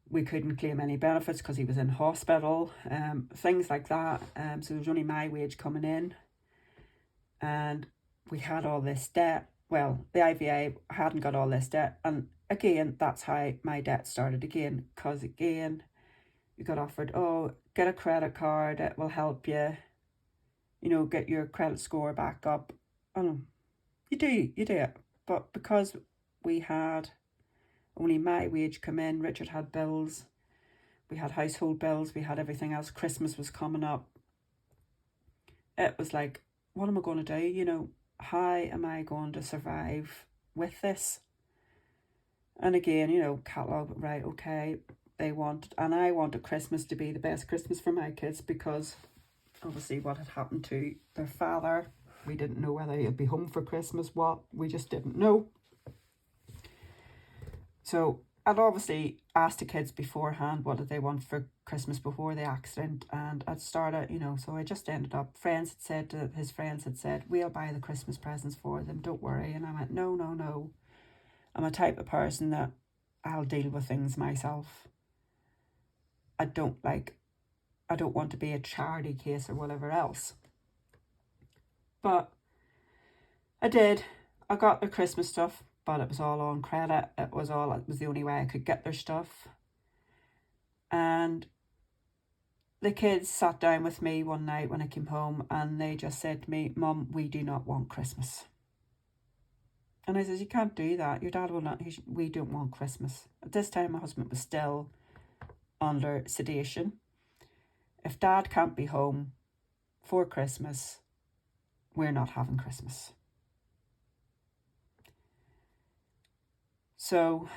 We couldn't claim any benefits because he was in hospital, things like that. So there was only my wage coming in. And we had all this debt. Well, the IVA hadn't got all this debt. And again, that's how my debt started again. Because again, you got offered, get a credit card, it will help you, get your credit score back up. You do it. But because we had only my wage come in, Richard had bills, we had household bills, we had everything else, Christmas was coming up. It was like, what am I going to do? How am I going to survive with this? And again, catalogue, right, okay, I wanted Christmas to be the best Christmas for my kids, because obviously what had happened to their father, we didn't know whether he'd be home for Christmas, we just didn't know. So I'd obviously asked the kids beforehand what did they want for Christmas before the accident, and I'd started, so I just ended up, his friends had said, we'll buy the Christmas presents for them, don't worry. And I went, no. I'm a type of person that I'll deal with things myself. I don't want to be a charity case or whatever else. But I did. I got their Christmas stuff, but it was all on credit. It was the only way I could get their stuff. And the kids sat down with me one night when I came home, and they just said to me, Mum, we do not want Christmas. And I said, you can't do that. Your dad will not. We don't want Christmas. At this time, my husband was still under sedation. If Dad can't be home for Christmas, we're not having Christmas. So,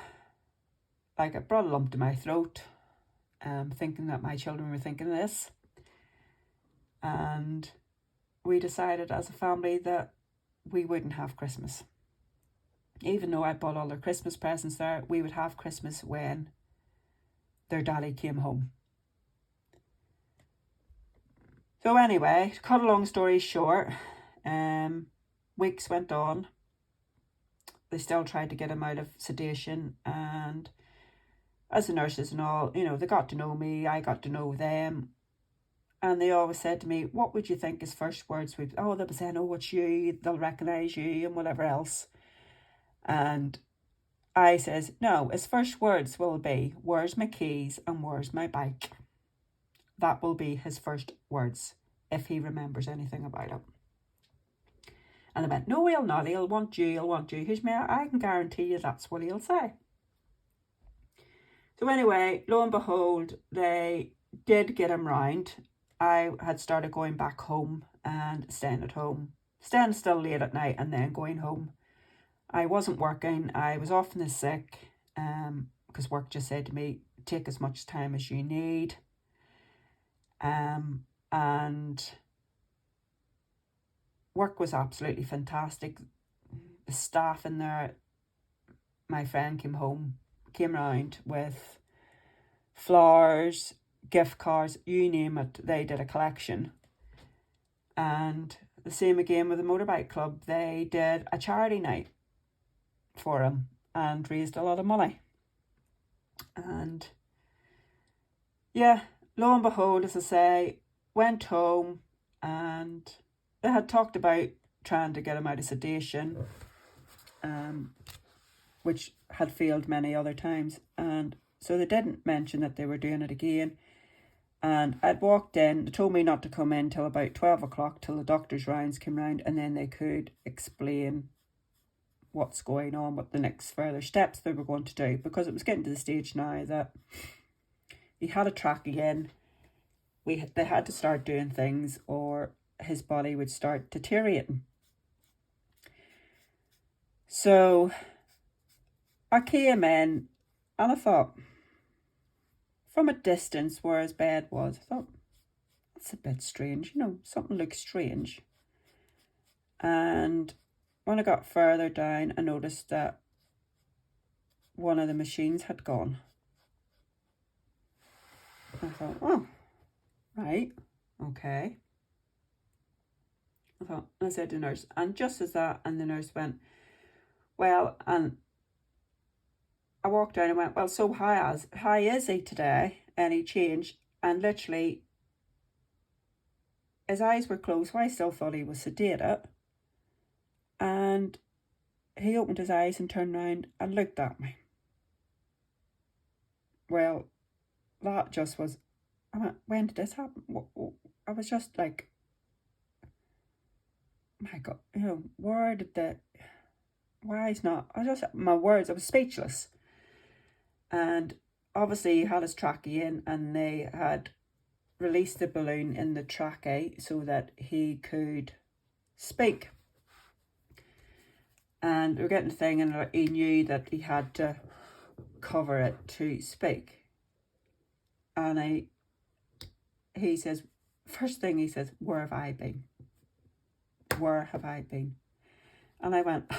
it brought a lump to my throat, thinking that my children were thinking this. And we decided as a family that we wouldn't have Christmas. Even though I bought all their Christmas presents there, we would have Christmas when their daddy came home. So anyway, to cut a long story short, weeks went on. They still tried to get him out of sedation, and as the nurses and all, they got to know me, I got to know them, and they always said to me, what would you think his first words would be? They'll be saying, it's you, they'll recognise you and whatever else. And I says, no, his first words will be, where's my keys and where's my bike? That will be his first words, if he remembers anything about it. And I went, no, he'll not, he'll want you. I can guarantee you that's what he'll say. So anyway, lo and behold, they did get him round. I had started going back home and staying at home, staying still late at night and then going home. I wasn't working. I was often sick because work just said to me, take as much time as you need. And work was absolutely fantastic. The staff in there, my friend came round with flowers, gift cards, you name it, they did a collection. And the same again with the motorbike club, they did a charity night for him and raised a lot of money. And yeah, lo and behold, as I say, went home and they had talked about trying to get him out of sedation, which had failed many other times. And so they didn't mention that they were doing it again. And I'd walked in, they told me not to come in till about 12 o'clock, till the doctor's rounds came round, and then they could explain what's going on, what the next further steps they were going to do, because it was getting to the stage now that he had a track again. They had to start doing things or his body would start deteriorating. So I came in and I thought, from a distance where his bed was, I thought, that's a bit strange, something looks strange. And when I got further down, I noticed that one of the machines had gone. I thought, oh, right, okay. I said to the nurse, and just as that, and the nurse went, well, and I walked down and went, well, so how is he today? Any change? And literally, his eyes were closed, so I still thought he was sedated. And he opened his eyes and turned around and looked at me. Well, that just was, I went, when did this happen? I was just like, my God, why is not, I was speechless. And obviously he had his trachea in and they had released the balloon in the trachea so that he could speak. And they were getting the thing and he knew that he had to cover it to speak. And he says, first thing he says, where have I been? Where have I been? And I went,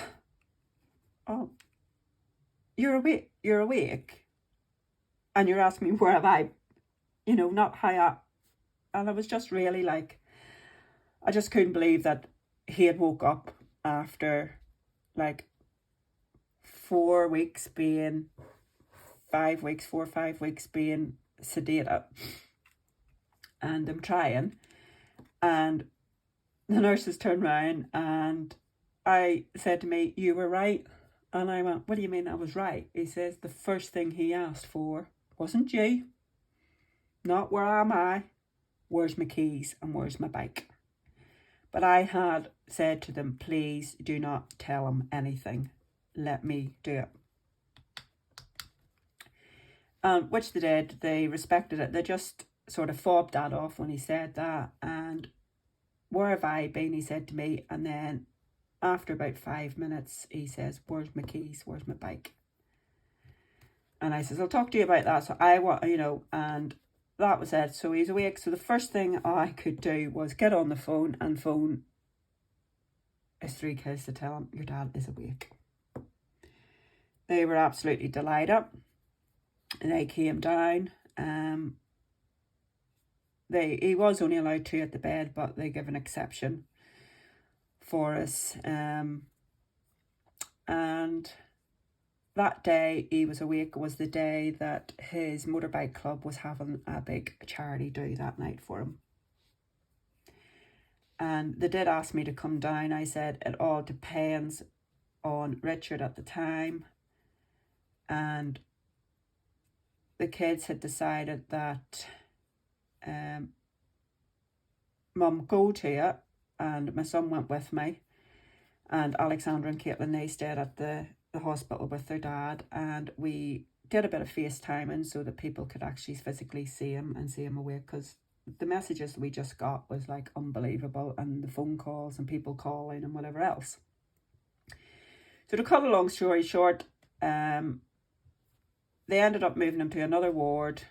oh, you're awake. And you're asking me where have I, not how I, and I was just really like, I just couldn't believe that he had woke up after like 4 or 5 weeks being sedated. And I'm trying. And the nurses turned around and I said to me, you were right. And I went, what do you mean I was right? He says, the first thing he asked for wasn't you. Not where am I? Where's my keys and where's my bike? But I had said to them, please do not tell him anything. Let me do it. Which they did. They respected it. They just sort of fobbed that off when he said that. And where have I been? He said to me. And then after about 5 minutes, he says, where's my keys? Where's my bike? And I says, I'll talk to you about that. So I want, and that was it. So he's awake. So the first thing I could do was get on the phone and phone his 3 kids to tell him, your dad is awake. They were absolutely delighted. They came down. He was only allowed 2 at the bed, but they gave an exception for us. And that day he was awake was the day that his motorbike club was having a big charity do that night for him. And they did ask me to come down. I said it all depends on Richard at the time. And the kids had decided that Mum, go to it. And my son went with me. And Alexandra and Caitlin, they stayed at the hospital with their dad. And we did a bit of FaceTiming so that people could actually physically see him and see him awake, because the messages we just got was like unbelievable, and the phone calls and people calling and whatever else. So to cut a long story short, they ended up moving him to another ward.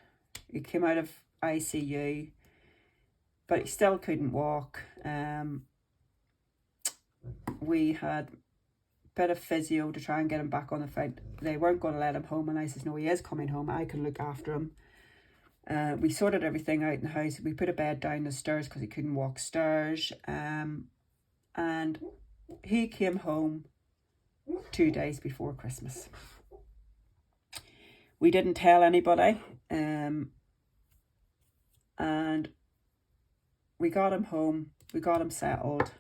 He came out of ICU, but he still couldn't walk. We had a bit of physio to try and get him back on the feet. They weren't going to let him home, and I says, no, he is coming home. I can look after him. We sorted everything out in the house. We put a bed down the stairs because he couldn't walk stairs. And he came home 2 days before Christmas. We didn't tell anybody. And we got him home. We got him settled.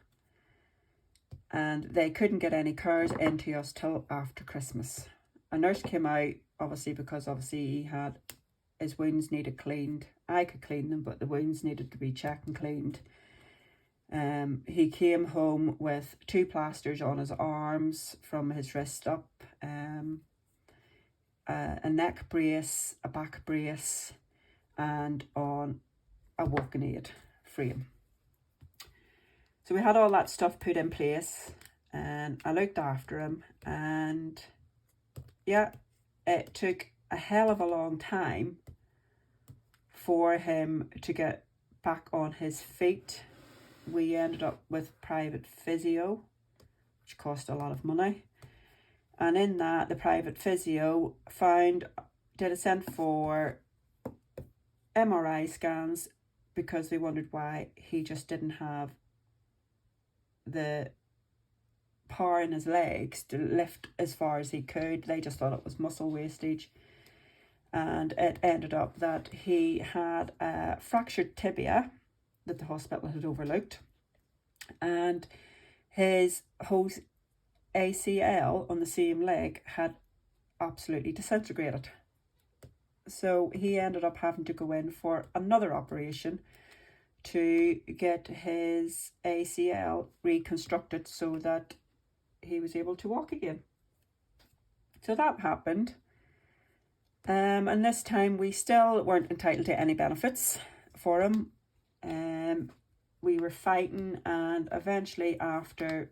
And they couldn't get any cars into us till after Christmas. A nurse came out, obviously, because he had his wounds needed cleaned. I could clean them, but the wounds needed to be checked and cleaned. He came home with 2 plasters on his arms from his wrist up, a neck brace, a back brace, and on a walking aid frame. So we had all that stuff put in place, and I looked after him, and yeah, it took a hell of a long time for him to get back on his feet. We ended up with private physio, which cost a lot of money. And in that, the private physio did a send for MRI scans, because they wondered why he just didn't have the power in his legs to lift as far as he could. They just thought it was muscle wastage. And it ended up that he had a fractured tibia that the hospital had overlooked, and his whole ACL on the same leg had absolutely disintegrated. So he ended up having to go in for another operation to get his ACL reconstructed so that he was able to walk again. So that happened. And this time we still weren't entitled to any benefits for him. We were fighting, and eventually after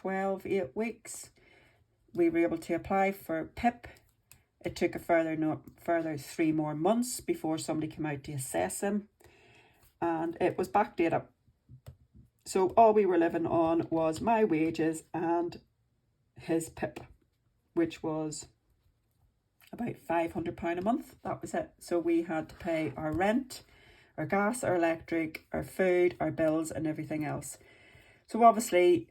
8 weeks, we were able to apply for PIP. It took a further 3 more months before somebody came out to assess him, and it was backdated. So all we were living on was my wages and his PIP, which was about £500 a month. That was it. So we had to pay our rent, our gas, our electric, our food, our bills, and everything else. So obviously,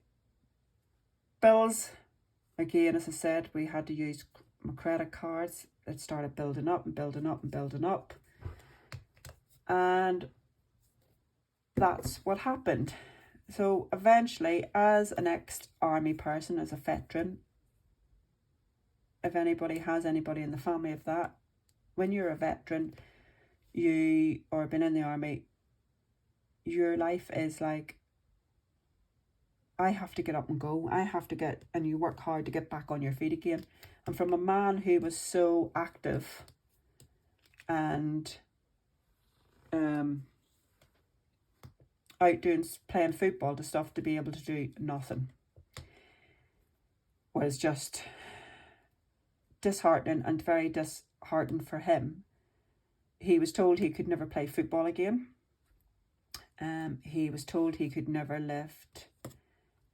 bills, again, as I said, we had to use my credit cards. It started building up and building up and building up. And that's what happened. So eventually, as an ex-army person, as a veteran, if anybody has anybody in the family of that, when you're a veteran, or been in the army, your life is like, I have to get up and go. And you work hard to get back on your feet again. And from a man who was so active and out playing football to stuff, to be able to do nothing was just disheartening, and very disheartening for him. He was told he could never play football again. He was told he could never lift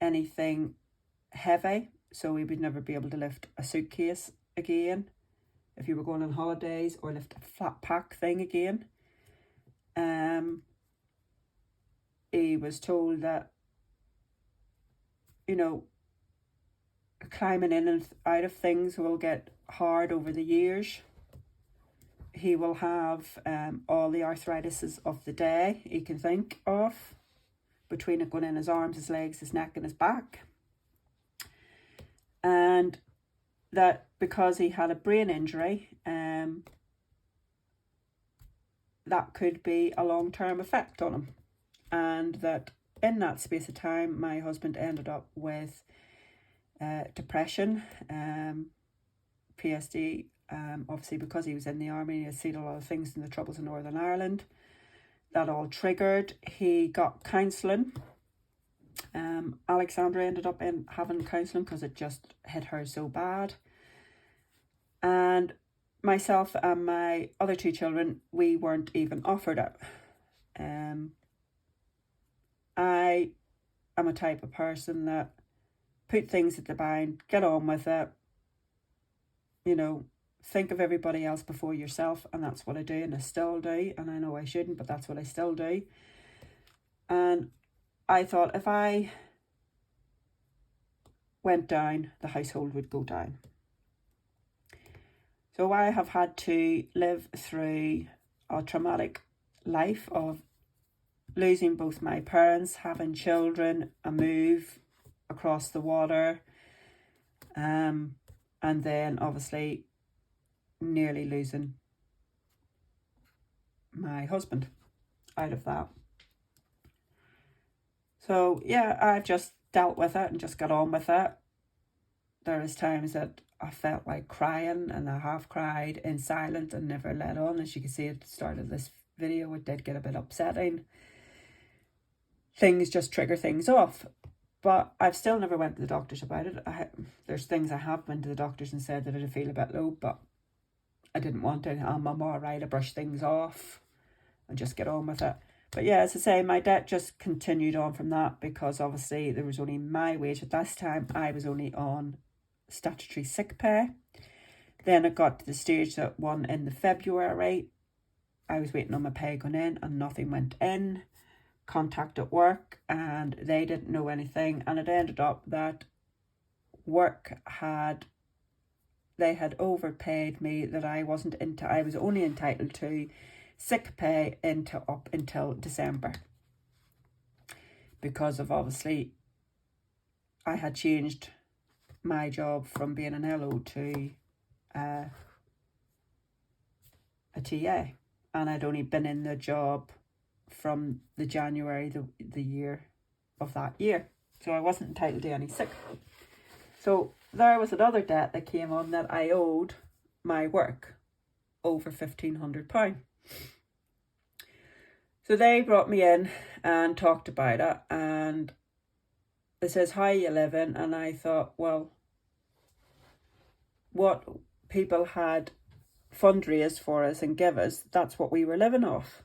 anything heavy, so he would never be able to lift a suitcase again if you were going on holidays, or lift a flat pack thing again. He was told that, climbing in and out of things will get hard over the years. He will have all the arthritis of the day he can think of, between it going in his arms, his legs, his neck and his back. And that because he had a brain injury, that could be a long-term effect on him. And that in that space of time, my husband ended up with depression, PSD. Obviously, because he was in the army, he had seen a lot of things in the Troubles in Northern Ireland. That all triggered. He got counselling. Alexandra ended up in having counselling because it just hit her so bad. And myself and my other two children, we weren't even offered it. I am a type of person that put things at the bind, get on with it, you know, think of everybody else before yourself, and that's what I do, and I still do, and I know I shouldn't, but that's what I still do. And I thought if I went down, the household would go down. So I have had to live through a traumatic life of losing both my parents, having children, a move across the water, and then obviously nearly losing my husband out of that. So yeah, I've just dealt with it and just got on with it. There is times that I felt like crying, and I have cried in silence and never let on. As you can see at the start of this video, it did get a bit upsetting. Things just trigger things off. But I've still never went to the doctors about it. There's things I have been to the doctors and said that I feel a bit low, but I didn't want to. I'm all right. I brush things off and just get on with it. But yeah, as I say, my debt just continued on from that, because obviously there was only my wage at this time. I was only on statutory sick pay. Then it got to the stage that one in the February, I was waiting on my pay going in and nothing went in. Contact at work, and they didn't know anything, and it ended up that work they had overpaid me, that I was only entitled to sick pay up until December, because of obviously I had changed my job from being an LO to a TA, and I'd only been in the job from the January the year of that year, so I wasn't entitled to any sick pay. So there was another debt that came on, that I owed my work over £1,500. So they brought me in and talked about it, and it says, how are you living? And I thought, well, what people had fundraised for us and give us, that's what we were living off.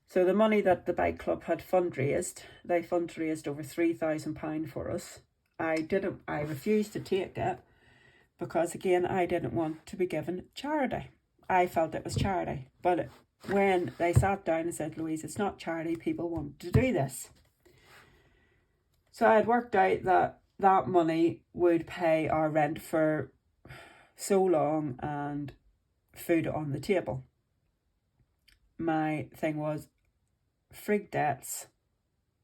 So the money that the bike club had fundraised, they fundraised over £3,000 for us. I refused to take it, because again, I didn't want to be given charity. I felt it was charity. But when they sat down and said, Louise, it's not charity, people want to do this. So I had worked out that that money would pay our rent for so long and food on the table. My thing was, frig debts,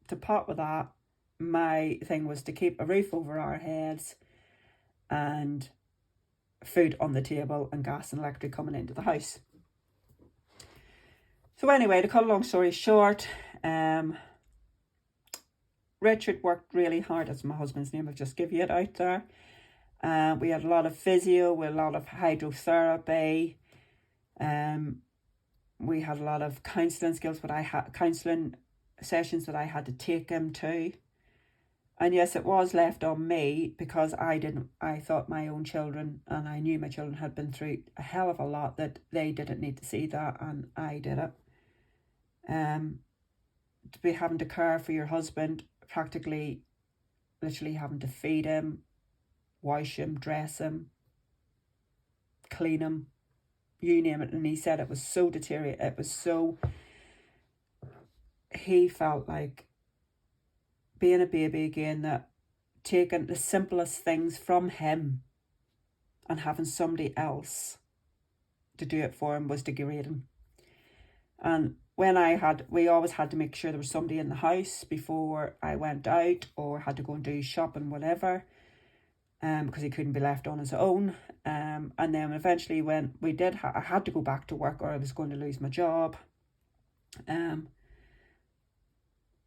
to pot with that. My thing was to keep a roof over our heads and food on the table and gas and electric coming into the house. So anyway, to cut a long story short, Richard worked really hard. That's my husband's name, I'll just give you it out there. We had a lot of physio, we had a lot of hydrotherapy. We had a lot of counselling skills, but I had counselling sessions that I had to take him to. And yes, it was left on me, because I thought my own children, and I knew my children had been through a hell of a lot, that they didn't need to see that, and I did it. To be having to care for your husband, practically, literally having to feed him, wash him, dress him, clean him, you name it. And he said it was so deteriorated, it was so, he felt like being a baby again, that taking the simplest things from him and having somebody else to do it for him was degrading. And we always had to make sure there was somebody in the house before I went out, or had to go and do shopping, whatever, because he couldn't be left on his own. And then eventually, when I had to go back to work, or I was going to lose my job.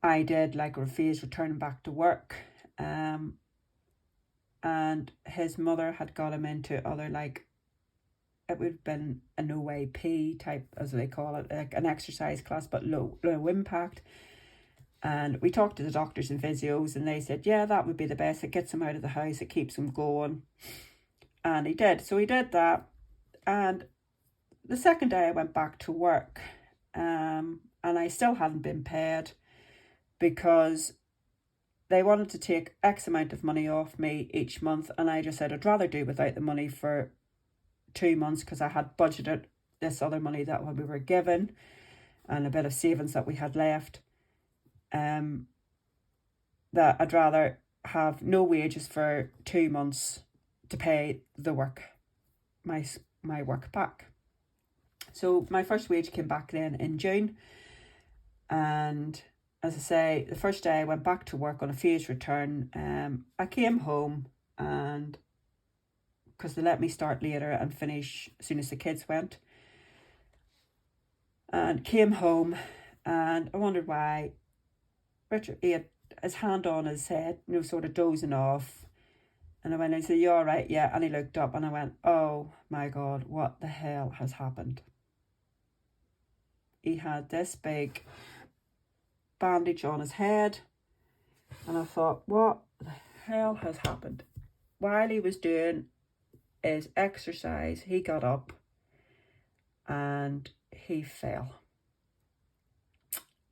I did refuse returning back to work. and his mother had got him into other, like, it would have been an OAP type, as they call it, like an exercise class, but low impact. And we talked to the doctors and physios, and they said, yeah, that would be the best. It gets him out of the house, it keeps him going. And he did. So he did that. And the second day I went back to work, and I still hadn't been paid because they wanted to take X amount of money off me each month. And I just said I'd rather do without the money for 2 months, because I had budgeted this other money that we were given and a bit of savings that we had left. That I'd rather have no wages for 2 months to pay the work, my work back. So my first wage came back then in June, and as I say, the first day I went back to work on a phased return, I came home, and because they let me start later and finish as soon as the kids went, and came home, and I wondered why Richard, he had his hand on his head, sort of dozing off. And I went and said, you all right? Yeah. And he looked up, and I went, oh my God, what the hell has happened? He had this big bandage on his head. And I thought, what the hell has happened? While he was doing his exercise, he got up and he fell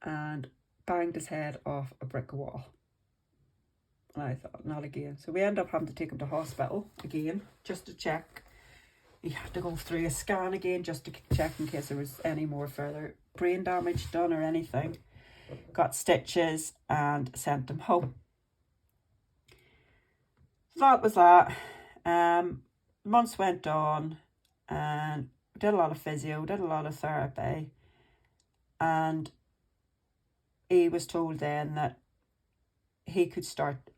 and banged his head off a brick wall. And I thought, not again. So we ended up having to take him to hospital again, just to check. He had to go through a scan again, just to check in case there was any more further brain damage done or anything. Got stitches and sent him home. So that was that. Months went on, and did a lot of physio, did a lot of therapy, and he was told then that he could start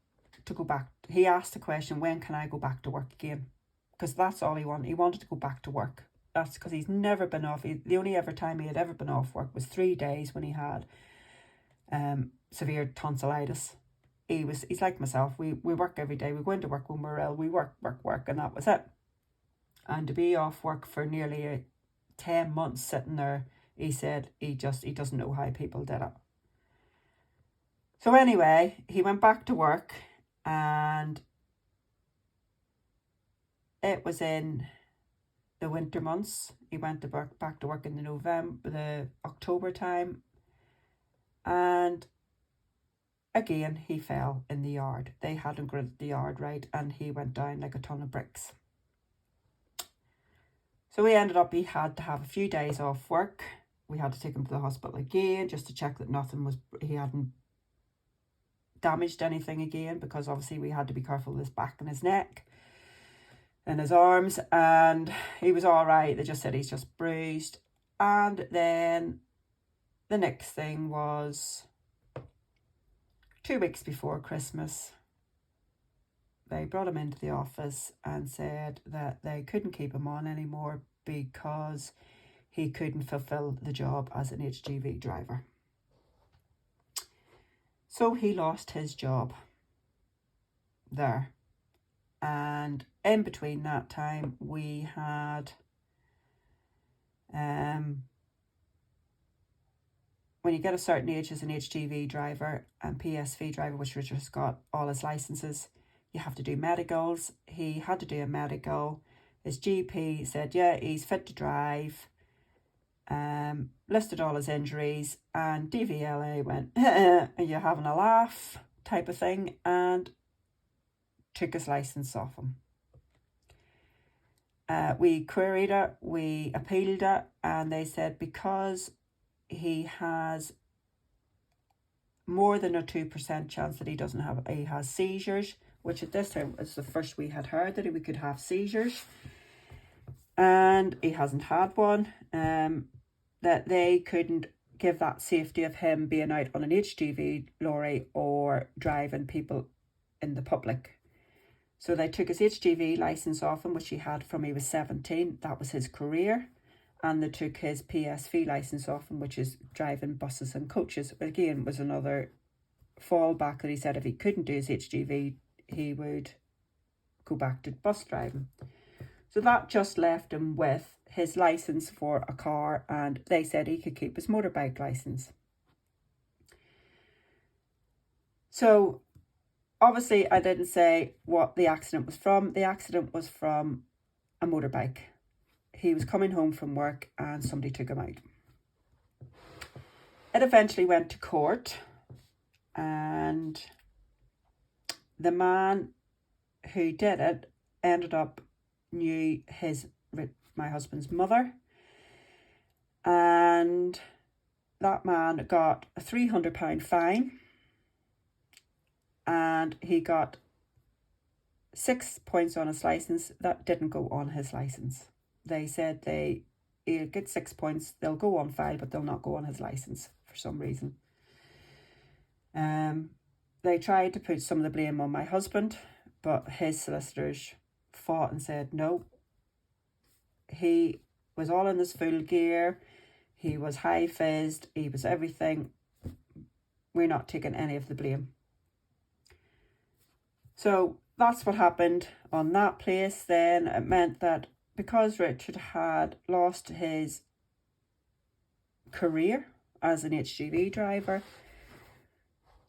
to go back. He asked the question, when can I go back to work again? Because that's all he wanted. He wanted to go back to work. That's because he's never been off. The only ever time he had ever been off work was 3 days when he had severe tonsillitis. He's like myself. We work every day. We go into work when we're ill. We work, and that was it. And to be off work for nearly 10 months sitting there, he said he doesn't know how people did it. So anyway, he went back to work, and it was in the winter months. He went to back to work in the October time, and again he fell in the yard. They hadn't gridded the yard right, and he went down like a ton of bricks. So he had to have a few days off work. We had to take him to the hospital again just to check that he hadn't damaged anything again, because obviously we had to be careful with his back and his neck and his arms, and he was all right. They just said he's just bruised. And then the next thing was 2 weeks before Christmas, they brought him into the office and said that they couldn't keep him on anymore because he couldn't fulfill the job as an HGV driver. So he lost his job there. And in between that time, we had, when you get a certain age as an HGV driver and PSV driver, which Richard's got all his licenses, you have to do medicals. He had to do a medical. His GP said, yeah, he's fit to drive. Listed all his injuries, and DVLA went, are you having a laugh type of thing, and took his license off him. We queried it, we appealed it, and they said because he has more than a 2% chance that he has seizures, which at this time was the first we had heard that we could have seizures, and he hasn't had one, that they couldn't give that safety of him being out on an HGV lorry or driving people in the public. So they took his HGV licence off him, which he had from he was 17. That was his career. And they took his PSV licence off him, which is driving buses and coaches. Again, was another fallback that he said if he couldn't do his HGV, he would go back to bus driving. So that just left him with his licence for a car, and they said he could keep his motorbike licence. So obviously I didn't say what the accident was from. The accident was from a motorbike. He was coming home from work and somebody took him out. It eventually went to court, and the man who did it ended up knew my husband's mother, and that man got a £300 fine, and he got 6 points on his licence that didn't go on his licence. They said he'll get 6 points, they'll go on file, but they'll not go on his licence for some reason. They tried to put some of the blame on my husband, but his solicitors fought and said no. He was all in his full gear, he was high-fizzed, he was everything. We're not taking any of the blame. So that's what happened on that place. Then it meant that because Richard had lost his career as an HGV driver,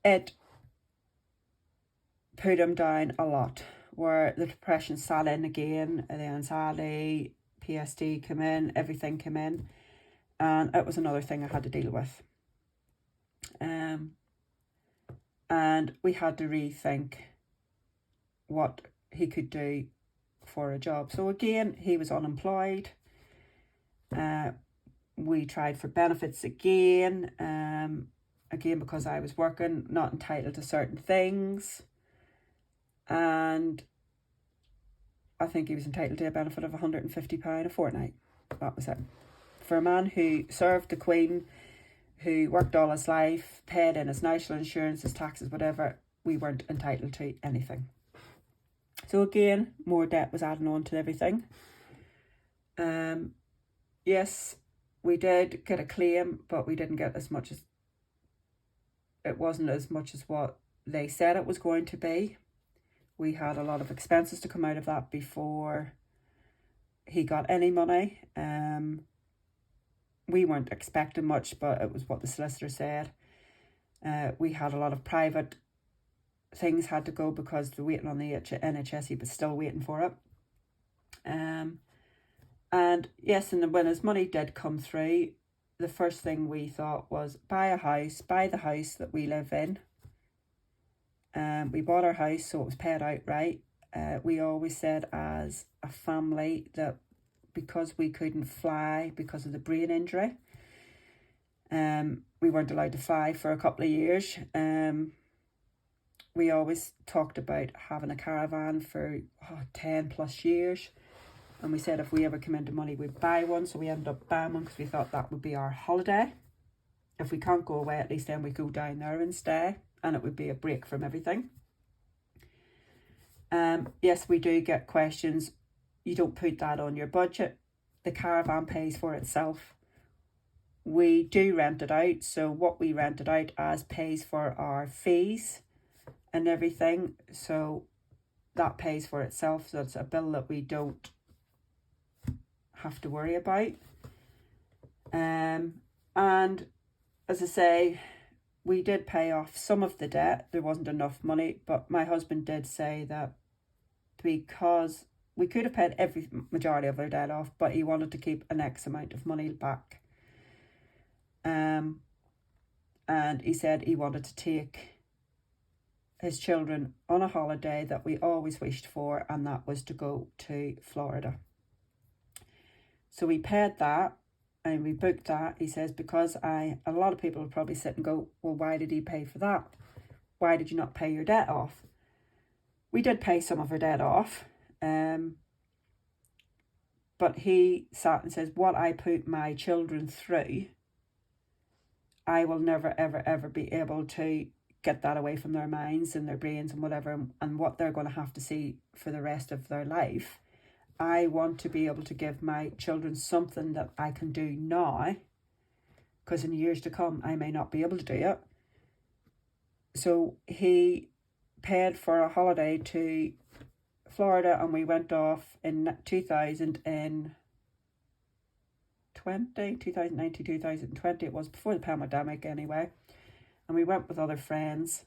it put him down a lot, where the depression sat in again, the anxiety, PST came in, everything came in, and it was another thing I had to deal with. And we had to rethink what he could do for a job. So again, he was unemployed. We tried for benefits again, because I was working, not entitled to certain things, and I think he was entitled to a benefit of £150 a fortnight. That was it. For a man who served the Queen, who worked all his life, paid in his national insurance, his taxes, whatever, we weren't entitled to anything. So again, more debt was adding on to everything. Yes, we did get a claim, but we didn't get as much as, it wasn't as much as what they said it was going to be. We had a lot of expenses to come out of that before he got any money. We weren't expecting much, but it was what the solicitor said. We had a lot of private things had to go because they're waiting on the NHS. He was still waiting for it. And yes, and when his money did come through, the first thing we thought was buy the house that we live in. We bought our house, so it was paid outright. We always said as a family that because we couldn't fly because of the brain injury, we weren't allowed to fly for a couple of years. We always talked about having a caravan for 10 plus years. And we said if we ever come into money, we'd buy one. So we ended up buying one because we thought that would be our holiday. If we can't go away, at least then we go down there and stay. And it would be a break from everything. Yes, we do get questions. You don't put that on your budget. The caravan pays for itself. We do rent it out. So what we rent it out as pays for our fees and everything. So that pays for itself. So it's a bill that we don't have to worry about. And as I say, we did pay off some of the debt. There wasn't enough money, but my husband did say that because we could have paid every majority of our debt off, but he wanted to keep an X amount of money back. And he said he wanted to take his children on a holiday that we always wished for, and that was to go to Florida. So we paid that and we booked that. He says, because a lot of people will probably sit and go, well, why did he pay for that? Why did you not pay your debt off? We did pay some of our debt off. But he sat and says, what I put my children through, I will never, ever, ever be able to get that away from their minds and their brains and whatever, and what they're going to have to see for the rest of their life. I want to be able to give my children something that I can do now, because in years to come, I may not be able to do it. So he paid for a holiday to Florida, and we went off in 2019, 2020. It was before the pandemic anyway. And we went with other friends,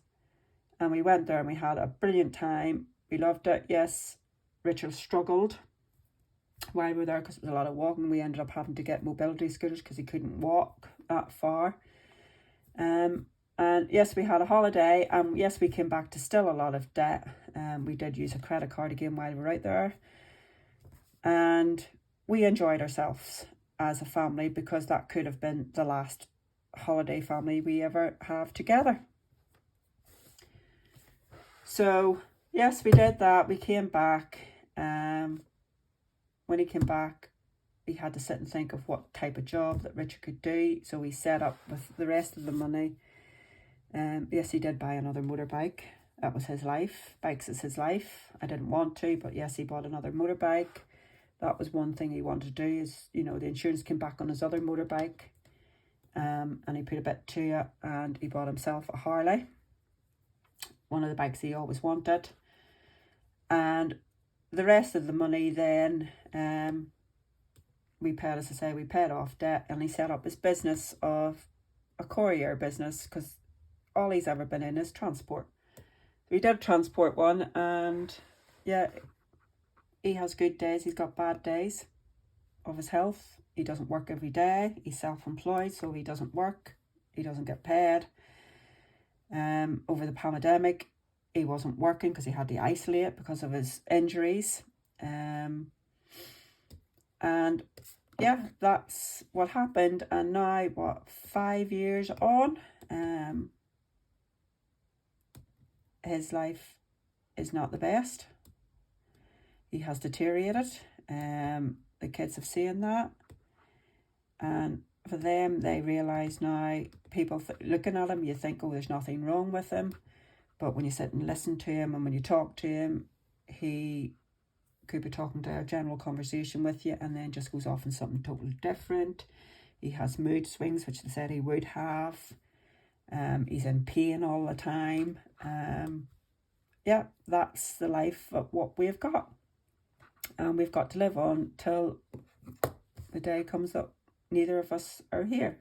and we went there and we had a brilliant time. We loved it. Yes, Richard struggled while we were there because it was a lot of walking. We ended up having to get mobility scooters because he couldn't walk that far. And yes, we had a holiday, and yes, we came back to still a lot of debt. We did use a credit card again while we were out there, and we enjoyed ourselves as a family because that could have been the last holiday family we ever have together. So yes, we did that. We came back. When he came back, we had to sit and think of what type of job that Richard could do. So we set up with the rest of the money. Yes, he did buy another motorbike. That was his life. Bikes is his life. I didn't want to, but yes, he bought another motorbike. That was one thing he wanted to do is, the insurance came back on his other motorbike. And he put a bit to it, and he bought himself a Harley. One of the bikes he always wanted. And the rest of the money then, we paid, as I say, we paid off debt, and he set up his business of a courier business because all he's ever been in is transport. So he did transport one, and yeah, he has good days, he's got bad days of his health. He doesn't work every day. He's self-employed, so he doesn't work. He doesn't get paid. Over the pandemic, he wasn't working because he had to isolate because of his injuries. And yeah, that's what happened. And now, 5 years on, his life is not the best. He has deteriorated. The kids have seen that. And for them, they realise now, people looking at him, you think, oh, there's nothing wrong with him. But when you sit and listen to him and when you talk to him, he could be talking to a general conversation with you and then just goes off in something totally different. He has mood swings, which they said he would have. He's in pain all the time. Yeah, that's the life of what we've got. And we've got to live on till the day comes that neither of us are here.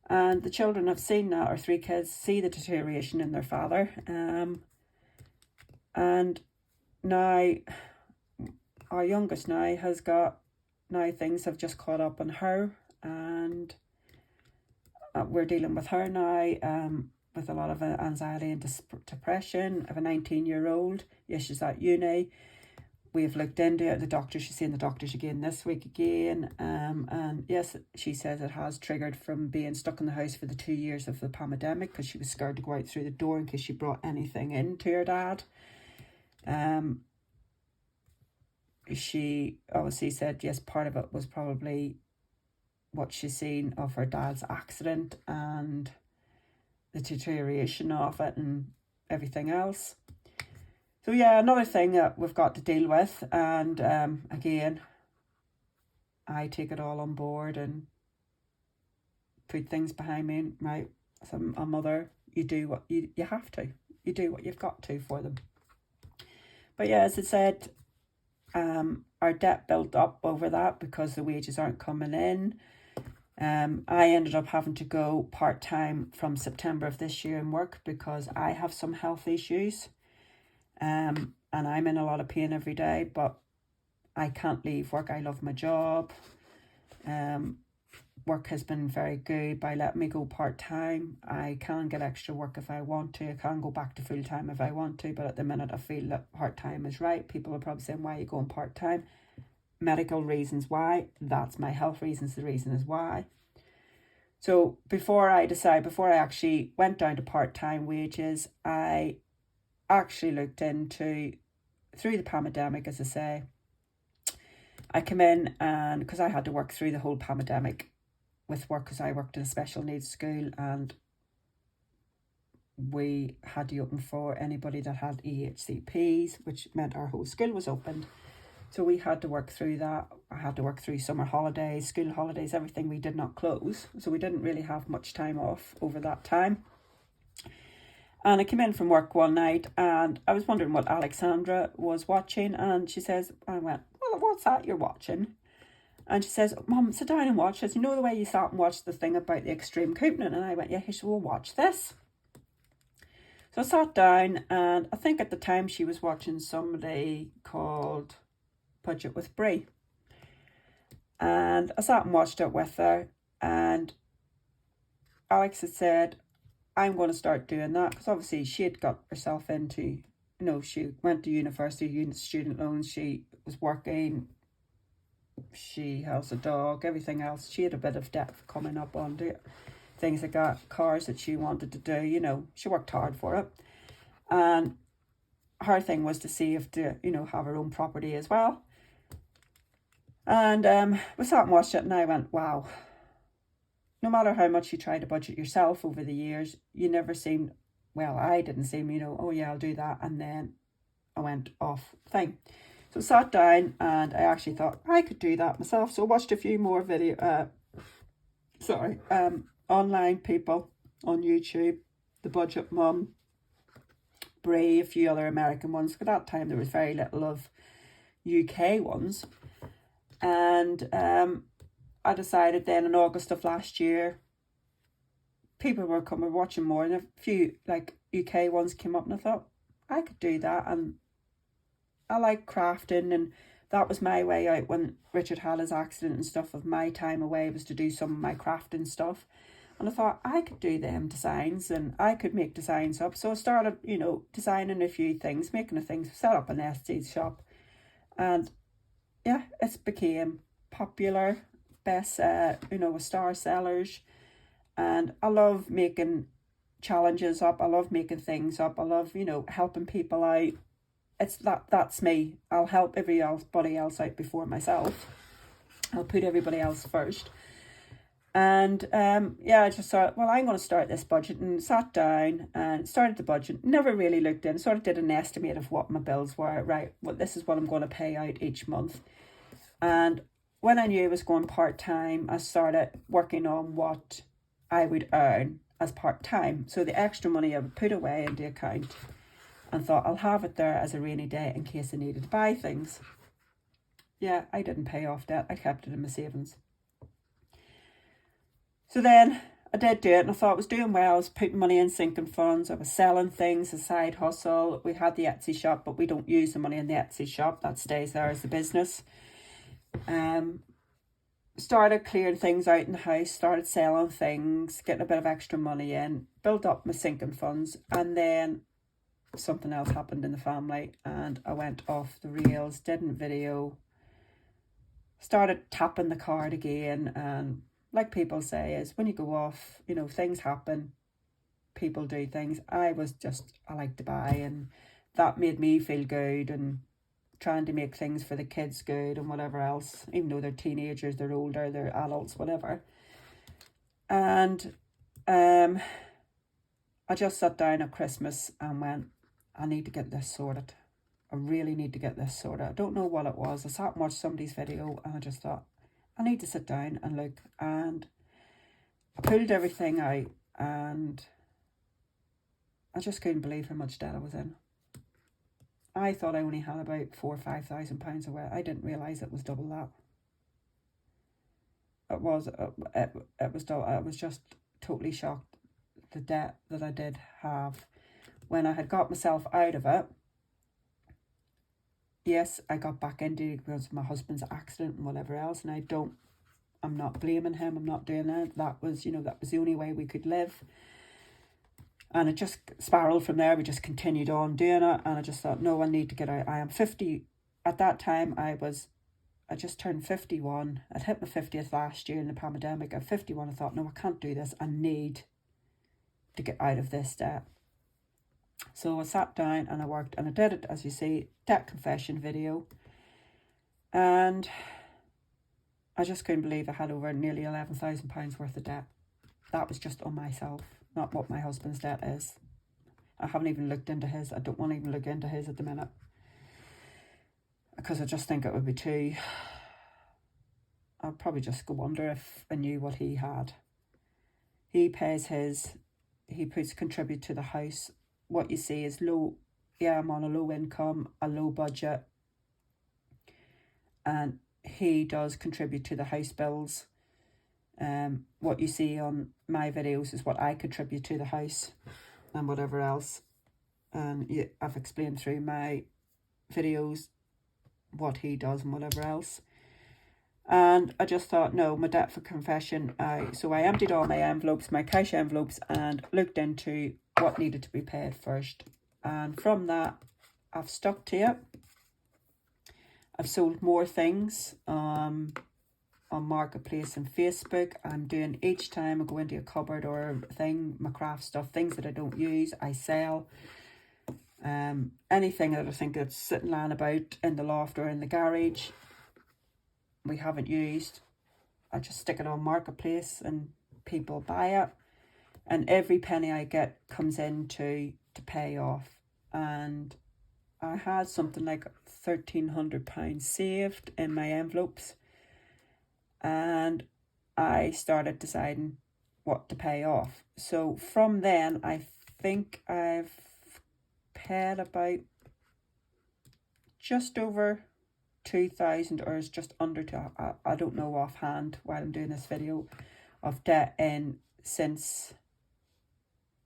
And the children have seen that, our 3 kids see the deterioration in their father. And now, our youngest now has got, now things have just caught up on her, and we're dealing with her now with a lot of anxiety and depression. I have a 19-year-old. Yes, she's at uni. We've looked into it. The doctor, she's seeing the doctors again this week again. And yes, she says it has triggered from being stuck in the house for the 2 years of the pandemic because she was scared to go out through the door in case she brought anything in to her dad. She obviously said, yes, part of it was probably what she's seen of her dad's accident and the deterioration of it and everything else. So yeah, another thing that we've got to deal with, and again, I take it all on board and put things behind me, right? As a mother, you do what you have to. You do what you've got to for them. But yeah, as I said, our debt built up over that because the wages aren't coming in. I ended up having to go part-time from September of this year and work because I have some health issues. And I'm in a lot of pain every day, but I can't leave work. I love my job. Work has been very good by letting me go part-time. I can get extra work if I want to. I can go back to full-time if I want to, but at the minute I feel that part-time is right. People are probably saying, why are you going part-time? Medical reasons why. That's my health reasons. The reason is why. So before I actually went down to part-time wages, I actually looked into, through the pandemic, as I say, I come in, and because I had to work through the whole pandemic with work, because I worked in a special needs school, and we had to open for anybody that had EHCPs, which meant our whole school was opened. So we had to work through that. I had to work through summer holidays, school holidays, everything. We did not close, so we didn't really have much time off over that time. And I came in from work one night and I was wondering what Alexandra was watching. And she says, I went, well, what's that you're watching? And she says, Mum, sit down and watch this. You know the way you sat and watched the thing about the extreme couponing? And I went, yeah. She said, well, watch this. So I sat down, and I think at the time she was watching somebody called Budget with Brie. And I sat and watched it with her, and Alex had said, I'm going to start doing that, because obviously she had got herself into, she went to university, student loans, she was working, she has a dog, everything else. She had a bit of debt coming up on things like that, cars that she wanted to do, she worked hard for it. And her thing was to save to, have her own property as well. And we sat and watched it, and I went, wow. No matter how much you try to budget yourself over the years, you never seemed, well, I didn't seem, oh yeah, I'll do that. And then I went off thing. So I sat down and I actually thought I could do that myself. So I watched a few more online people on YouTube, The Budget Mum, Brie, a few other American ones. At that time, there was very little of UK ones. And I decided then in August of last year, people were watching more, and a few like UK ones came up, and I thought I could do that. And I like crafting, and that was my way out when Richard had his accident and stuff. Of my time away was to do some of my crafting stuff. And I thought I could do them designs, and I could make designs up. So I started, designing a few things, making a things, set up an Etsy shop. And yeah, it's became popular, best, with star sellers. And I love making challenges up. I love making things up. I love, helping people out. That's me. I'll help everybody else out before myself. I'll put everybody else first. And I just thought, well, I'm going to start this budget, and sat down and started the budget. Never really looked in, sort of did an estimate of what my bills were. Right, well, this is what I'm going to pay out each month. And when I knew I was going part-time, I started working on what I would earn as part-time. So the extra money I would put away in the account, and thought I'll have it there as a rainy day in case I needed to buy things. Yeah, I didn't pay off debt. I kept it in my savings. So then I did do it, and I thought I was doing well. I was putting money in sinking funds. I was selling things, a side hustle. We had the Etsy shop, but we don't use the money in the Etsy shop. That stays there as a business. Started clearing things out in the house, started selling things, getting a bit of extra money in, built up my sinking funds, and then something else happened in the family and I went off the rails, didn't video, started tapping the card again. And like people say, is when you go off, things happen, people do things. I like to buy, and that made me feel good, and trying to make things for the kids good and whatever else, even though they're teenagers, they're older, they're adults, whatever. And I just sat down at Christmas and went, I need to get this sorted. I really need to get this sorted. I don't know what it was. I sat and watched somebody's video, and I just thought, I need to sit down and look. And I pulled everything out, and I just couldn't believe how much debt I was in. I thought I only had about £4,000 or £5,000 away. I didn't realise it was double that. It was double. I was just totally shocked, the debt that I did have. When I had got myself out of it, yes, I got back into it because of my husband's accident and whatever else, and I'm not blaming him, I'm not doing that. That was the only way we could live. And it just spiraled from there. We just continued on doing it, and I just thought, no, I need to get out. I am 50. At that time, I just turned 51. I'd hit my 50th last year in the pandemic. At 51, I thought, no, I can't do this. I need to get out of this debt. So I sat down and I worked, and I did it, as you see, debt confession video. And I just couldn't believe I had over nearly £11,000 worth of debt. That was just on myself, not what my husband's debt is. I haven't even looked into his. I don't want to even look into his at the minute, because I just think it would be too... I'd probably just go under if I knew what he had. He pays his... He contribute to the house what you see is low. Yeah, I'm on a low income, a low budget, and he does contribute to the house bills. What you see on my videos is what I contribute to the house and whatever else. And yeah, I've explained through my videos what he does and whatever else. And I just thought, no, my debt for confession. So I emptied all my envelopes, my cash envelopes, and looked into what needed to be paid first. And from that, I've stuck to it. I've sold more things on Marketplace and Facebook. I'm doing, each time I go into a cupboard or a thing, my craft stuff, things that I don't use, I sell. Anything that I think that's sitting lying about in the loft or in the garage we haven't used, I just stick it on Marketplace and people buy it, and every penny I get comes in to pay off. And I had something like £1,300 saved in my envelopes, and I started deciding what to pay off. So from then, I think I've paid about just over 2,000, or is just under two, I don't know offhand while I'm doing this video, of debt in since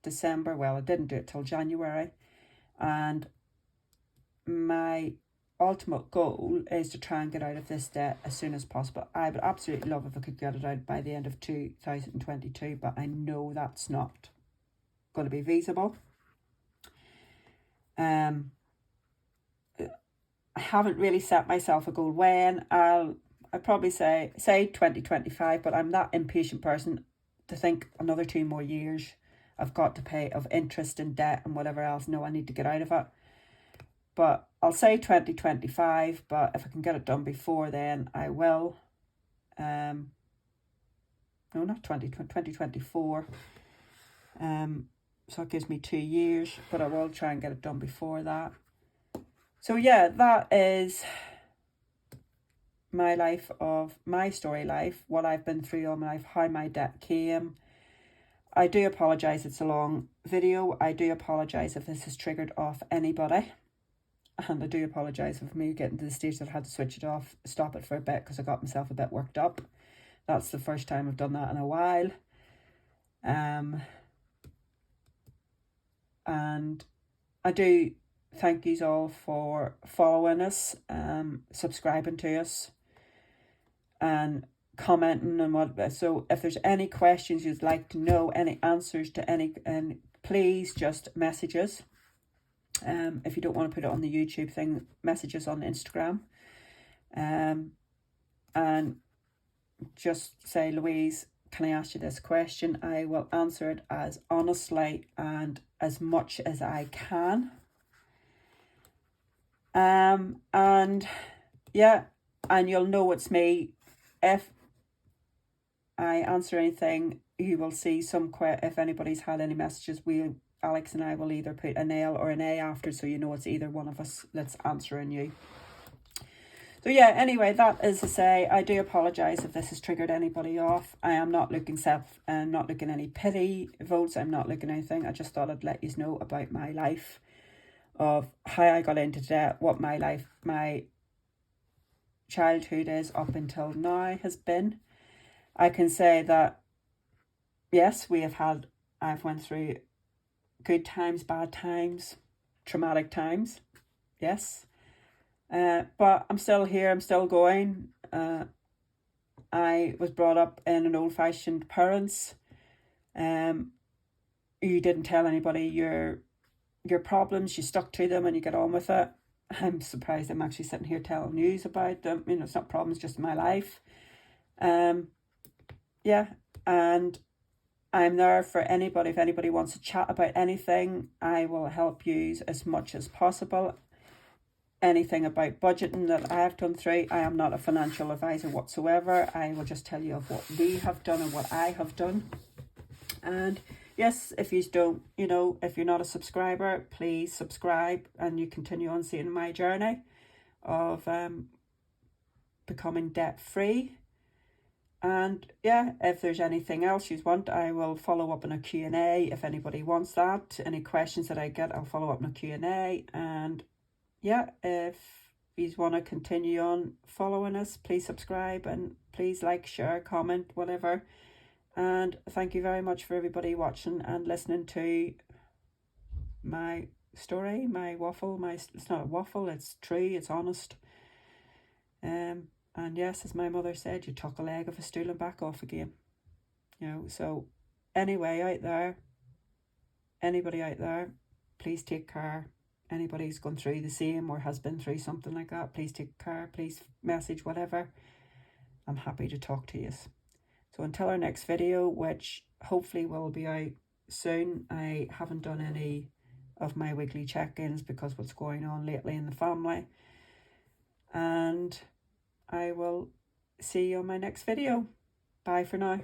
December. Well, I didn't do it till January, and my ultimate goal is to try and get out of this debt as soon as possible. I would absolutely love if I could get it out by the end of 2022, but I know that's not going to be feasible. I haven't really set myself a goal when. I'd probably say 2025, but I'm that impatient person to think another 2 more years I've got to pay of interest and debt and whatever else. No, I need to get out of it. But I'll say 2025, but if I can get it done before then, I will. No, not 2024. So it gives me 2 years, but I will try and get it done before that. So yeah, that is my life of my story life, what I've been through all my life, how my debt came. I do apologise, it's a long video. I do apologise if this has triggered off anybody. And I do apologise if me getting to the stage that I had to switch it off, stop it for a bit because I got myself a bit worked up. That's the first time I've done that in a while. And I do thank you all for following us, subscribing to us, and commenting and what. So if there's any questions you'd like to know, any answers to any, and please just message us. If you don't want to put it on the YouTube thing, message us on Instagram. And just say, Louise, can I ask you this question? I will answer it as honestly and as much as I can. And yeah, and you'll know it's me. If I answer anything, you will see if anybody's had any messages, Alex and I will either put an L or an A after, so you know it's either one of us that's answering you. So yeah, anyway, that is to say, I do apologise if this has triggered anybody off. I am not looking I'm not looking any pity votes. I'm not looking anything. I just thought I'd let you know about my life, of how I got into debt, what my childhood is up until now has been. I can say that, yes, I've went through good times, bad times, traumatic times, yes. But I'm still here, I'm still going. I was brought up in an old-fashioned parents. You didn't tell anybody your problems, you stuck to them and you get on with it. I'm surprised I'm actually sitting here telling you about them. You know, it's not problems, just my life. Yeah, and I'm there for anybody. If anybody wants to chat about anything, I will help you as much as possible. Anything about budgeting that I have done through, I am not a financial advisor whatsoever. I will just tell you of what we have done and what I have done. And yes, if you don't, if you're not a subscriber, please subscribe, and you continue on seeing my journey of becoming debt free. And yeah, if there's anything else you want, I will follow up in a Q&A if anybody wants that. Any questions that I get, I'll follow up in a Q&A. And yeah, if you want to continue on following us, please subscribe and please like, share, comment, whatever. And thank you very much for everybody watching and listening to my story, my waffle. It's not a waffle, it's true, it's honest. And yes, as my mother said, you took a leg of a stool and back off again. You know, so anyway, anybody out there, please take care. Anybody who's gone through the same or has been through something like that, please take care, please message, whatever. I'm happy to talk to you. So until our next video, which hopefully will be out soon. I haven't done any of my weekly check-ins because what's going on lately in the family. And I will see you on my next video. Bye for now.